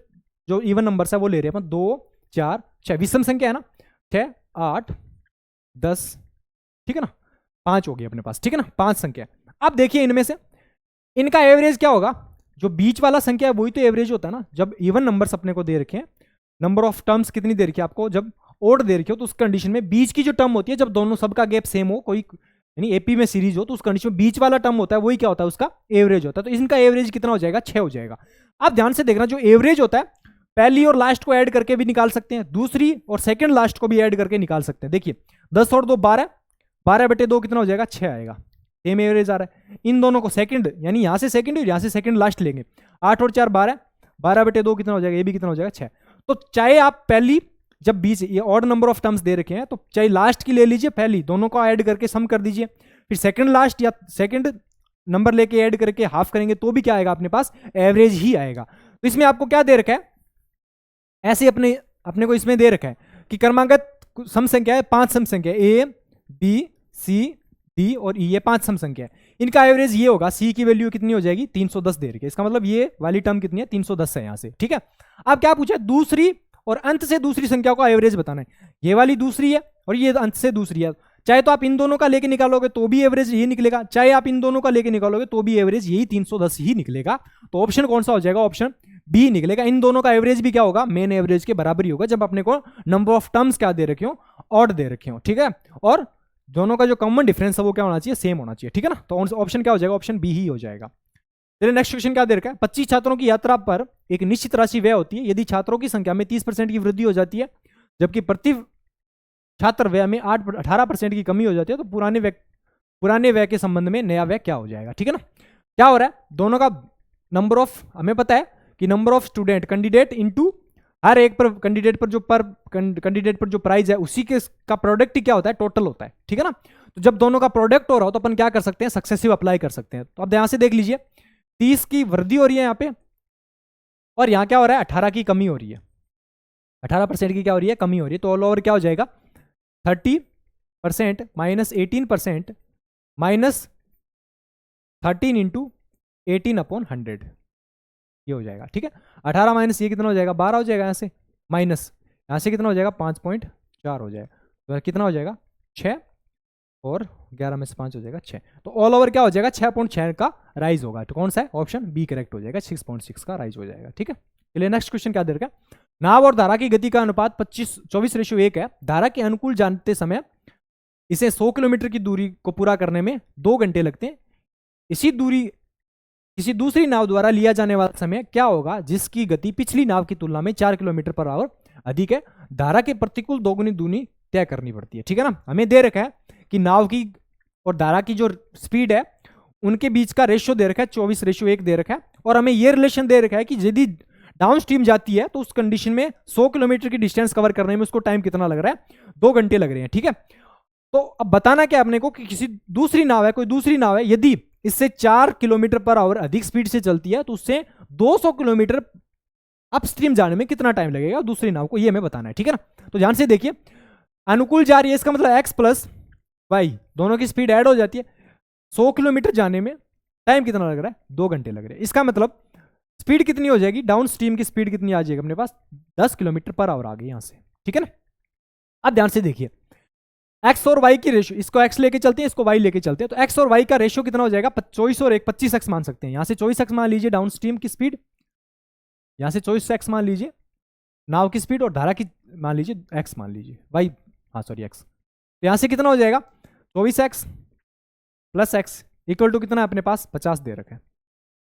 जो इवन नंबर्स है वो ले रहे हैं अपन, 2 4 6, विषम संख्या है ना, 6 8 10, ठीक है ना, 5 हो गई अपने पास, ठीक है ना, 5 संख्या। अब देखिए इनमें से इनका एवरेज क्या होगा, जो बीच वाला संख्या है वही तो एवरेज होता है ना। जब इवन नंबर्स अपने को दे रखे हैं, नंबर ऑफ टर्म्स कितनी दे रखी है आपको, जब ओड दे रखी हो, तो उस कंडीशन में बीच की जो टर्म होती है, जब दोनों सबका गैप सेम हो, कोई यानी एपी में सीरीज हो, तो उस कंडीशन में बीच वाला टर्म होता है वही क्या होता है, उसका एवरेज होता है। तो इनका एवरेज कितना हो जाएगा, 6 हो जाएगा। आप ध्यान से देखना, जो एवरेज होता है पहली और लास्ट को ऐड करके भी निकाल सकते हैं, दूसरी और सेकंड लास्ट को भी ऐड करके निकाल सकते हैं। देखिए 10 और 2 12, 12 बटे 2 कितना हो जाएगा, 6 आएगा, सेम एवरेज आ रहा है। इन दोनों को सेकंड, यानी यहां से सेकंड और यहां से सेकंड लास्ट लेंगे, 8 और 4 12, 12 बटे 2 कितना हो जाएगा, ये भी कितना हो जाएगा, 6। तो चाहे आप पहली, जब बीच ये ऑड नंबर ऑफ टर्म्स दे रखे हैं, तो चाहे लास्ट की ले लीजिए, पहली दोनों को ऐड करके सम कर दीजिए, फिर सेकंड लास्ट या सेकंड नंबर लेके ऐड करके हाफ करेंगे, तो भी क्या आएगा अपने पास, एवरेज ही आएगा। तो इसमें आपको क्या दे रखा है, ऐसे अपने को इसमें दे रखा है कि क्रमागत सम संख्या है, 5 सम संख्या, A B C D और E, ये 5 सम संख्या है। इनका एवरेज ये होगा, C की वैल्यू कितनी हो जाएगी, 310 दे रखी है। इसका मतलब ये वाली टर्म कितनी है, 310 है यहां से, ठीक है। अब क्या पूछा, दूसरी और अंत से दूसरी संख्या का एवरेज बताना है। ये वाली दूसरी है और ये अंत से दूसरी है, चाहे तो आप इन दोनों का लेके निकालोगे तो भी एवरेज यही निकलेगा, चाहे आप इन दोनों का लेके निकालोगे तो भी एवरेज यही 310 ही निकलेगा। तो ऑप्शन कौन सा हो जाएगा, ऑप्शन बी निकलेगा। इन दोनों का एवरेज भी क्या होगा, मेन एवरेज के बराबर ही होगा, जब अपने को नंबर ऑफ टर्म्स क्या दे रखे हो, ऑड दे रखे हो, ठीक है। और दोनों का जो कॉमन डिफरेंस है वो क्या होना चाहिए, सेम होना चाहिए, ठीक है ना। तो ऑप्शन क्या हो जाएगा, ऑप्शन बी ही हो जाएगा। चलिए नेक्स्ट क्वेश्चन क्या दे रखा है, 25 छात्रों की यात्रा पर एक निश्चित राशि व्यय होती है। यदि छात्रों की संख्या में 30% की वृद्धि हो जाती है, जबकि प्रति छात्र व्यय में 18% की कमी हो जाती है, तो पुराने व्यय के संबंध में नया व्यय क्या हो जाएगा, ठीक है ना। क्या हो रहा है, दोनों का नंबर ऑफ, हमें पता है कि number of student candidate into हर एक पर कैंडिडेट पर जो प्राइस है उसी के का प्रोडक्ट ही क्या होता है, टोटल होता है, ठीक है ना। तो जब दोनों का प्रोडक्ट हो रहा हो तो अपन क्या कर सकते हैं, सक्सेसिव अप्लाई कर सकते हैं। तो अब यहां से देख लीजिए, 30 की वृद्धि हो रही है यहाँ पे, और यहाँ क्या हो रहा है, 18 की कमी हो रही है, 18% की क्या हो रही है, कमी हो रही है। तो ऑल ओवर क्या हो जाएगा, 30% माइनस 18% माइनस 13 इंटू 18/100, ये हो जाएगा, ठीक है। 18 माइनस ये कितना हो जाएगा, 12 हो जाएगा, यहाँ से माइनस यहाँ से कितना हो जाएगा, 5.4 हो जाएगा, तो कितना हो जाएगा, 6, और 11 में से 5 हो जाएगा 6। तो ऑल ओवर क्या हो जाएगा, 6.6 का राइज होगा। तो कौन सा है, ऑप्शन बी करेक्ट हो जाएगा, 6.6 का राइज हो जाएगा, ठीक है। चलिए नेक्स्ट क्वेश्चन क्या दे रखा है, नाव और धारा की गति का अनुपात 24:1 है। धारा के अनुकूल जानते समय इसे 100 किलोमीटर की दूरी को पूरा करने में 2 घंटे लगते हैं। किसी दूसरी नाव द्वारा लिया जाने वाला समय क्या होगा, जिसकी गति पिछली नाव की तुलना में 4 किलोमीटर पर आवर अधिक है। धारा के प्रतिकूल दोगुनी दूनी तय करनी पड़ती है, ठीक है ना। हमें दे रखा है कि नाव की और धारा की जो स्पीड है उनके बीच का रेशियो दे रखा है, 24:1 दे रखा है, और हमें यह रिलेशन दे रखा है कि यदि डाउन स्ट्रीम जाती है तो उस कंडीशन में 100 किलोमीटर की डिस्टेंस कवर करने में उसको टाइम कितना लग रहा है, 2 घंटे लग रहे हैं, ठीक है। तो अब बताना क्या अपने को कि किसी दूसरी नाव है, कोई दूसरी नाव है, यदि इससे 4 किलोमीटर पर आवर अधिक स्पीड से चलती है तो उससे 200 किलोमीटर अपस्ट्रीम जाने में कितना टाइम लगेगा दूसरी नाव को, ये हमें बताना है, ठीक है ना। तो ध्यान से देखिए, अनुकूल जा रही है, इसका मतलब x प्लस वाई दोनों की स्पीड ऐड हो जाती है, 100 किलोमीटर जाने में टाइम कितना लग रहा है, 2 घंटे लग रहे हैं। इसका मतलब स्पीड कितनी हो जाएगी, डाउन स्ट्रीम की स्पीड कितनी आ जाएगी अपने पास, 10 किलोमीटर पर आवर आ गई यहां से, ठीक है ना। अब ध्यान से देखिए, एक्स और वाई की रेशियो, इसको एक्स लेके चलते हैं, इसको वाई लेके चलते हैं, तो एक्स और वाई का रेशियो कितना हो जाएगा, 24 और 1 25x मान सकते हैं। यहां से 24x मान लीजिए डाउन स्ट्रीम की स्पीड, यहां से 24x मान लीजिए नाव की स्पीड, और धारा की मान लीजिए x मान लीजिए, वाई, हाँ सॉरी x। तो यहां से कितना हो जाएगा 24x plus x equal to कितना है अपने पास 50 दे रखा है।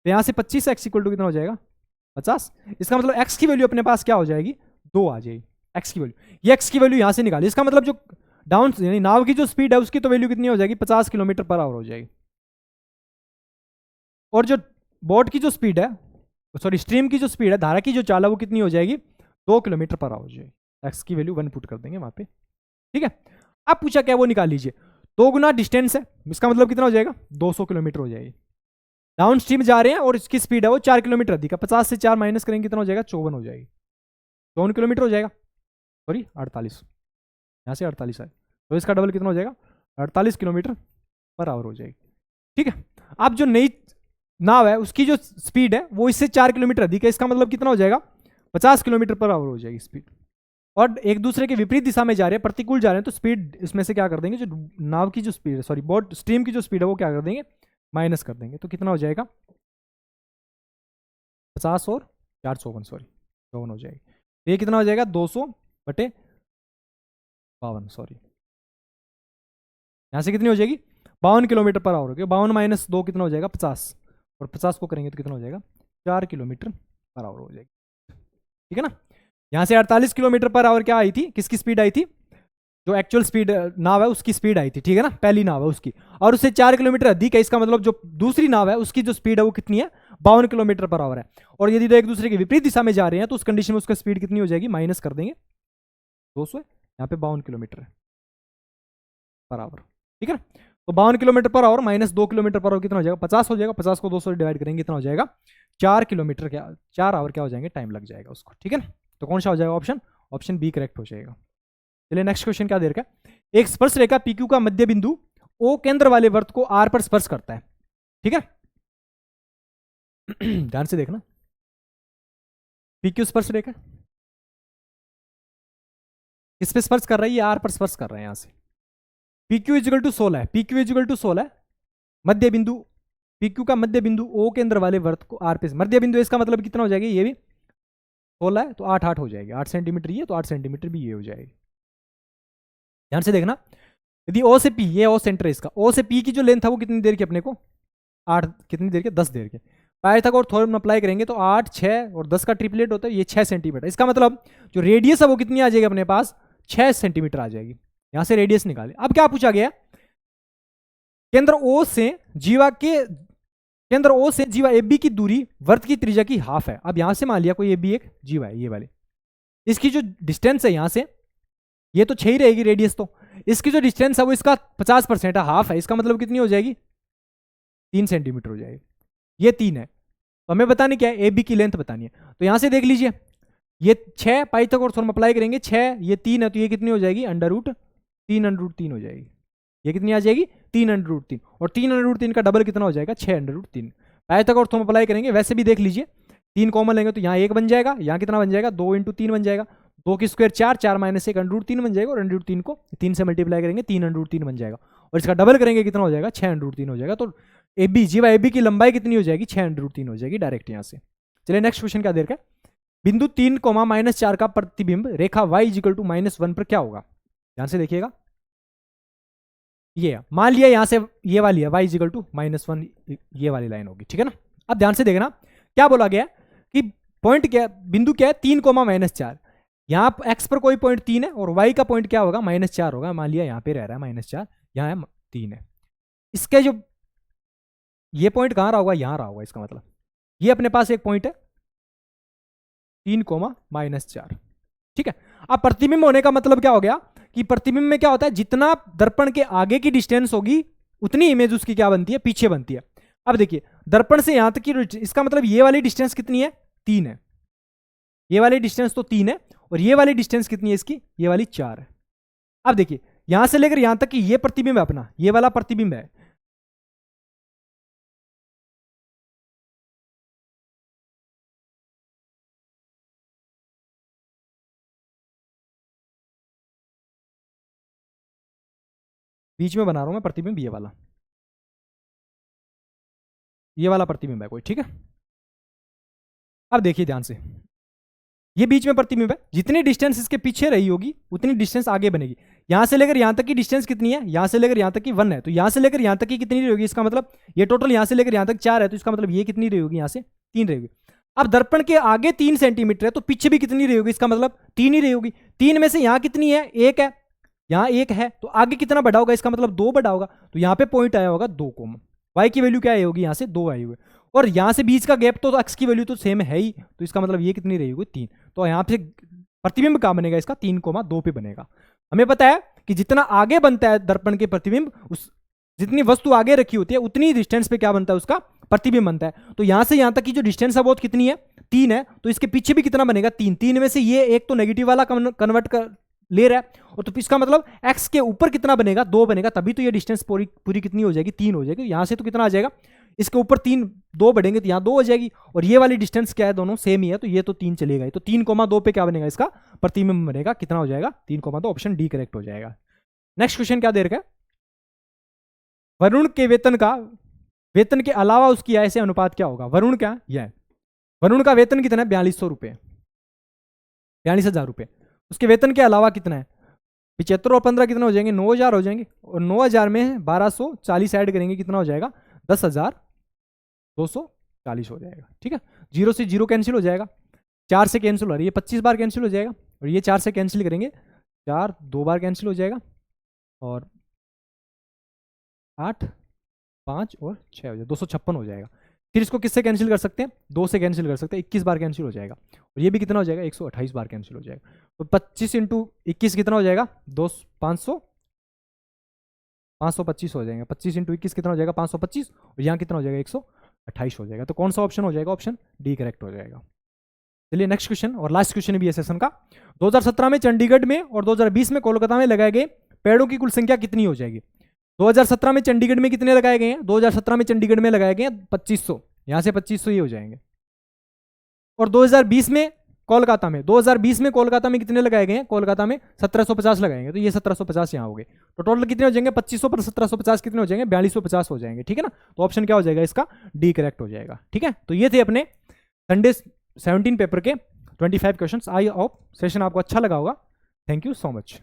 तो यहां से 25x इक्वल टू कितना हो जाएगा 50। इसका मतलब x की वैल्यू अपने पास क्या हो जाएगी 2 आ जाएगी, x की वैल्यू, ये x की वैल्यू यहां से निकाली। इसका मतलब जो डाउन यानी नाव की जो स्पीड है उसकी तो वैल्यू कितनी हो जाएगी 50 किलोमीटर पर आवर हो जाएगी, और जो बोट की जो स्पीड है, सॉरी स्ट्रीम की जो स्पीड है, धारा की जो चाल है वो कितनी हो जाएगी 2 किलोमीटर पर आवर हो जाएगी। एक्स की वैल्यू 1 पुट कर देंगे वहां पे, ठीक है। अब पूछा क्या, वो निकाल लीजिए, 2 गुना डिस्टेंस है, इसका मतलब कितना हो जाएगा 200 किलोमीटर हो जाएगी। डाउन स्ट्रीम जा रहे हैं और इसकी स्पीड है वो 4 किलोमीटर अधिक है, 50 से 4 माइनस करेंगे कितना हो जाएगा 54 हो जाएगी, 54 किलोमीटर हो जाएगा, सॉरी 48, यहाँ से 48 है तो इसका डबल कितना हो जाएगा 48 किलोमीटर पर आवर हो जाएगी, ठीक है। अब जो नई नाव है उसकी जो स्पीड है वो इससे 4 किलोमीटर अधिक है, इसका मतलब कितना हो जाएगा 50 किलोमीटर पर आवर हो जाएगी स्पीड, और एक दूसरे के विपरीत दिशा में जा रहे हैं, प्रतिकूल जा रहे हैं, तो स्पीड इसमें से क्या कर देंगे, जो नाव की जो स्पीड है, सॉरी बोट स्ट्रीम की जो स्पीड है वो क्या कर देंगे माइनस कर देंगे, तो कितना हो जाएगा 50 और 454, सॉरी 54 हो जाएगी। तो ये कितना हो जाएगा 200/52, सॉरी यहां से कितनी हो जाएगी 52 किलोमीटर पर आवर हो गया, 52 माइनस 2 कितना हो जाएगा 50, और 50 को करेंगे तो कितना हो जाएगा 4 किलोमीटर पर आवर हो जाएगी, ठीक है ना। यहां से 48 किलोमीटर पर आवर क्या आई थी, किसकी स्पीड आई थी, जो एक्चुअल स्पीड नाव है उसकी स्पीड आई थी, ठीक है ना, पहली नाव है उसकी, और उससे 4 किलोमीटर अधिक है, इसका मतलब जो दूसरी नाव है उसकी जो स्पीड है वो कितनी है 52 किलोमीटर पर आवर है, और यदि तो एक दूसरे के विपरीत दिशा में जा रहे हैं तो उस कंडीशन में उसका स्पीड कितनी हो जाएगी माइनस कर देंगे 200, यहाँ पे 52 किलोमीटर पर आवर, ठीक है ना। तो 52 kilometre per hour minus 2 kilometre per hour कितना हो जाएगा 50 हो जाएगा, 50 को 200 से डिवाइड करेंगे कितना हो जाएगा 4 किलोमीटर, क्या 4 आवर क्या हो जाएंगे टाइम लग जाएगा उसको, ठीक है ना। तो कौन सा हो जाएगा ऑप्शन, ऑप्शन बी करेक्ट हो जाएगा। चलिए नेक्स्ट क्वेश्चन क्या दे रखा है, एक स्पर्श रेखा PQ का मध्य बिंदु O केंद्र वाले वृत्त को R पर स्पर्श करता है, ठीक है। ध्यान से देखना, PQ स्पर्श रेखा किस पे स्पर्श कर रही है, R पर स्पर्श कर रहे हैं। यहां से PQ इजिकल टू 16 है, PQ इजिकल टू 16 मध्य बिंदु, PQ का मध्य बिंदु O केंद्र वाले वृत्त को R पे, मध्य बिंदु इसका मतलब कितना हो जाएगी, ये भी 16 है तो 8 8 हो जाएगी, 8 सेंटीमीटर ये तो 8 सेंटीमीटर भी ये हो जाएगी। ध्यान से देखना, यदि O से P, ये O सेंटर है इसका, O से P की जो लेंथ है वो कितनी देर की अपने को 8, कितनी देर के 10 देर के, पाइथागोरस थ्योरम अप्लाई करेंगे तो 8 6 और 10 का ट्रिपलेट होता है, ये 6 सेंटीमीटर, इसका मतलब जो रेडियस है वो कितनी आ जाएगी अपने पास 6 सेंटीमीटर आ जाएगी। यहां से रेडियस निकाले। अब क्या पूछा गया, केंद्र O से जीवा के, केंद्र O से जीवा AB की दूरी वृत्त की त्रिज्या की हाफ है। अब यहां से मान लिया कोई AB एक जीवा है, ये वाले, इसकी जो डिस्टेंस है यहां से, ये तो 6 ही रहेगी रेडियस, तो इसकी जो डिस्टेंस है वो इसका 50% है, हाफ है, इसका मतलब कितनी हो जाएगी 3 सेंटीमीटर हो जाएगी, ये 3 है, तो हमें बतानी क्या है AB की लेंथ बतानी है। तो यहां से देख लीजिए, ये 6 पाइथागोरस थ्योरम अप्लाई करेंगे, 6 ये 3 है तो ये कितनी हो जाएगी √3 हो जाएगी, ये कितनी आ जाएगी 3 √3, और 3 √3 का डबल कितना हो जाएगा 6 √3। पाइथागोरस थ्योरम अप्लाई करेंगे, वैसे भी देख लीजिए 3 कॉमन लेंगे तो यहाँ 1 बन जाएगा, यहाँ कितना बन जाएगा 2 × 3 बन जाएगा, 2 की स्क्वायर 4, 4 माइनस 1 √3 बन जाएगा, और √3 को 3 से मल्टीप्लाई करेंगे 3 √3 बन जाएगा, और इसका डबल करेंगे कितना हो जाएगा 6 √3 हो जाएगा। तो AB जीवा AB की लंबाई कितनी हो जाएगी 6 √3 हो जाएगी डायरेक्ट यहाँ से। चलिए नेक्स्ट क्वेश्चन क्या देर का, बिंदु 3, -4 का प्रतिबिंब रेखा y इक्वल टू -1 पर क्या होगा। ध्यान से देखिएगा, ये मान लिया यहां से ये वाली है y इक्वल टू -1, ये वाली लाइन होगी, ठीक है ना। अब ध्यान से देखना क्या बोला गया कि पॉइंट क्या, बिंदु क्या है 3, -4, यहां x पर कोई पॉइंट 3 है और y का पॉइंट क्या होगा -4 होगा, मान लिया यहां पे रह रहा है -4, यहां है 3 है, इसके जो ये पॉइंट कहां रहा होगा यहां रहा होगा, इसका मतलब ये अपने पास एक पॉइंट है 3, -4, ठीक है। अब प्रतिबिंब होने का मतलब क्या हो गया कि प्रतिबिंब में क्या होता है, जितना दर्पण के आगे की डिस्टेंस होगी उतनी इमेज उसकी क्या बनती है पीछे बनती है। अब देखिए दर्पण से यहां तक की, इसका मतलब ये वाली डिस्टेंस कितनी है 3 है, ये वाली डिस्टेंस तो 3 है, और ये वाली डिस्टेंस कितनी है इसकी, ये वाली 4 है। अब देखिए यहां से लेकर यहां तक कि ये प्रतिबिंब है अपना, ये वाला प्रतिबिंब है, बीच में बना रहा हूं मैं प्रतिबिंब, ये वाला प्रतिबिंब है कोई, ठीक है। अब देखिए ध्यान से, ये बीच में प्रतिबिंब है, जितनी डिस्टेंस इसके पीछे रही होगी उतनी डिस्टेंस आगे बनेगी। यहां से लेकर यहां तक की डिस्टेंस कितनी है, यहां से लेकर यहां तक की 1 है, तो यहां से लेकर यहां तक की कितनी रहेगी, इसका मतलब ये टोटल यहां से लेकर यहां तक 4 है, तो इसका मतलब ये कितनी रहेगी, यहां से 3 रहेगी। अब दर्पण के आगे 3 सेंटीमीटर है, तो पीछे भी कितनी रहेगी, इसका मतलब 3 ही रहेगी। 3 में से यहां कितनी है, 1 है, यहां 1 है, तो आगे कितना बढ़ा होगा, इसका मतलब 2 बढ़ा होगा, तो यहां पे पॉइंट आया होगा 2 कोमा, वाई की वैल्यू क्या आई होगी, यहां से 2 आई हुई, और यहां से बीच का गैप तो एक्स की वैल्यू तो सेम है ही, तो इसका मतलब ये कितनी रहेगी, 3। तो यहां पे प्रतिबिंब कहां बनेगा, इसका 3,2 पे बनेगा। हमें पता है कि जितना आगे बनता है दर्पण के प्रतिबिंब, उस जितनी वस्तु आगे रखी होती है उतनी डिस्टेंस पे क्या बनता है, उसका प्रतिबिंब बनता है। तो यहां से यहां तक की जो डिस्टेंस है वो कितनी है, 3 है, तो इसके पीछे भी कितना बनेगा, 3। 3 में से ये एक तो नेगेटिव वाला कन्वर्ट कर ले रहा है, और तो इसका मतलब x के ऊपर कितना बनेगा, 2 बनेगा, तभी तो ये डिस्टेंस पूरी पूरी कितनी हो जाएगी, 3 हो जाएगी। यहां से तो कितना आ जाएगा, इसके ऊपर 3 2 बढ़ेंगे तो यहाँ 2 हो जाएगी, और ये वाली डिस्टेंस क्या है, दोनों सेम ही है, तो ये तो 3 चलेगा ही, तो 3,2 पे क्या बनेगा, इसका प्रतिबिंब बनेगा, कितना हो जाएगा, 3,2। ऑप्शन डी करेक्ट हो जाएगा। नेक्स्ट क्वेश्चन क्या दे रखा है, वरुण के वेतन के अलावा उसकी आय से अनुपात क्या होगा। वरुण क्या, यह वरुण का वेतन कितना है, 4200 रुपये, 42,000 रुपये। उसके वेतन के अलावा कितना है, 75 और 15 कितना हो जाएंगे, 9,000 हो जाएंगे, और 9,000 में 1240 ऐड करेंगे, कितना हो जाएगा, 10,240 हो जाएगा, ठीक है। 0 से 0 कैंसिल हो जाएगा, 4 से कैंसिल हो रही है, 25 बार कैंसिल हो जाएगा, और ये 4 से कैंसिल करेंगे, 4 2 बार कैंसिल हो जाएगा, और 8 5 और 6 हो जाएगा, 256 हो जाएगा। फिर इसको किससे कैंसिल कर सकते हैं, 2 से कैंसिल कर सकते हैं, 21 बार कैंसिल हो जाएगा, और ये भी कितना हो जाएगा, 128 बार कैंसिल हो जाएगा। तो 25 इंटू 21 कितना हो जाएगा, 525 हो जाएगा, 25 इंटू 21 कितना हो जाएगा, 525, और यहाँ कितना हो जाएगा, 128 हो जाएगा। तो कौन सा ऑप्शन हो जाएगा, ऑप्शन डी करेक्ट हो जाएगा। चलिए नेक्स्ट क्वेश्चन और लास्ट क्वेश्चन भी है सेशन का। 2017 में चंडीगढ़ में और 2020 में कोलकाता में लगाए गए पेड़ों की कुल संख्या कितनी हो जाएगी। 2017 में चंडीगढ़ में कितने लगाए गए हैं, 2017 में चंडीगढ़ में लगाए गए हैं 2500, यहां से 2500 ये हो जाएंगे। और 2020 में कोलकाता में, 2020 में कोलकाता में कितने लगाए गए हैं, कोलकाता में 1750 लगाएंगे, तो ये 1750 यहाँ हो गए, तो टोटल कितने हो जाएंगे, 2500 पर 1750 कितने हो जाएंगे, 4250 हो जाएंगे, ठीक है ना। तो ऑप्शन क्या हो जाएगा, इसका डी करेक्ट हो जाएगा, ठीक है। तो ये थे अपने संडे 17 पेपर के 25 क्वेश्चन। आई होप सेशन आपको अच्छा लगा होगा। Thank you so much.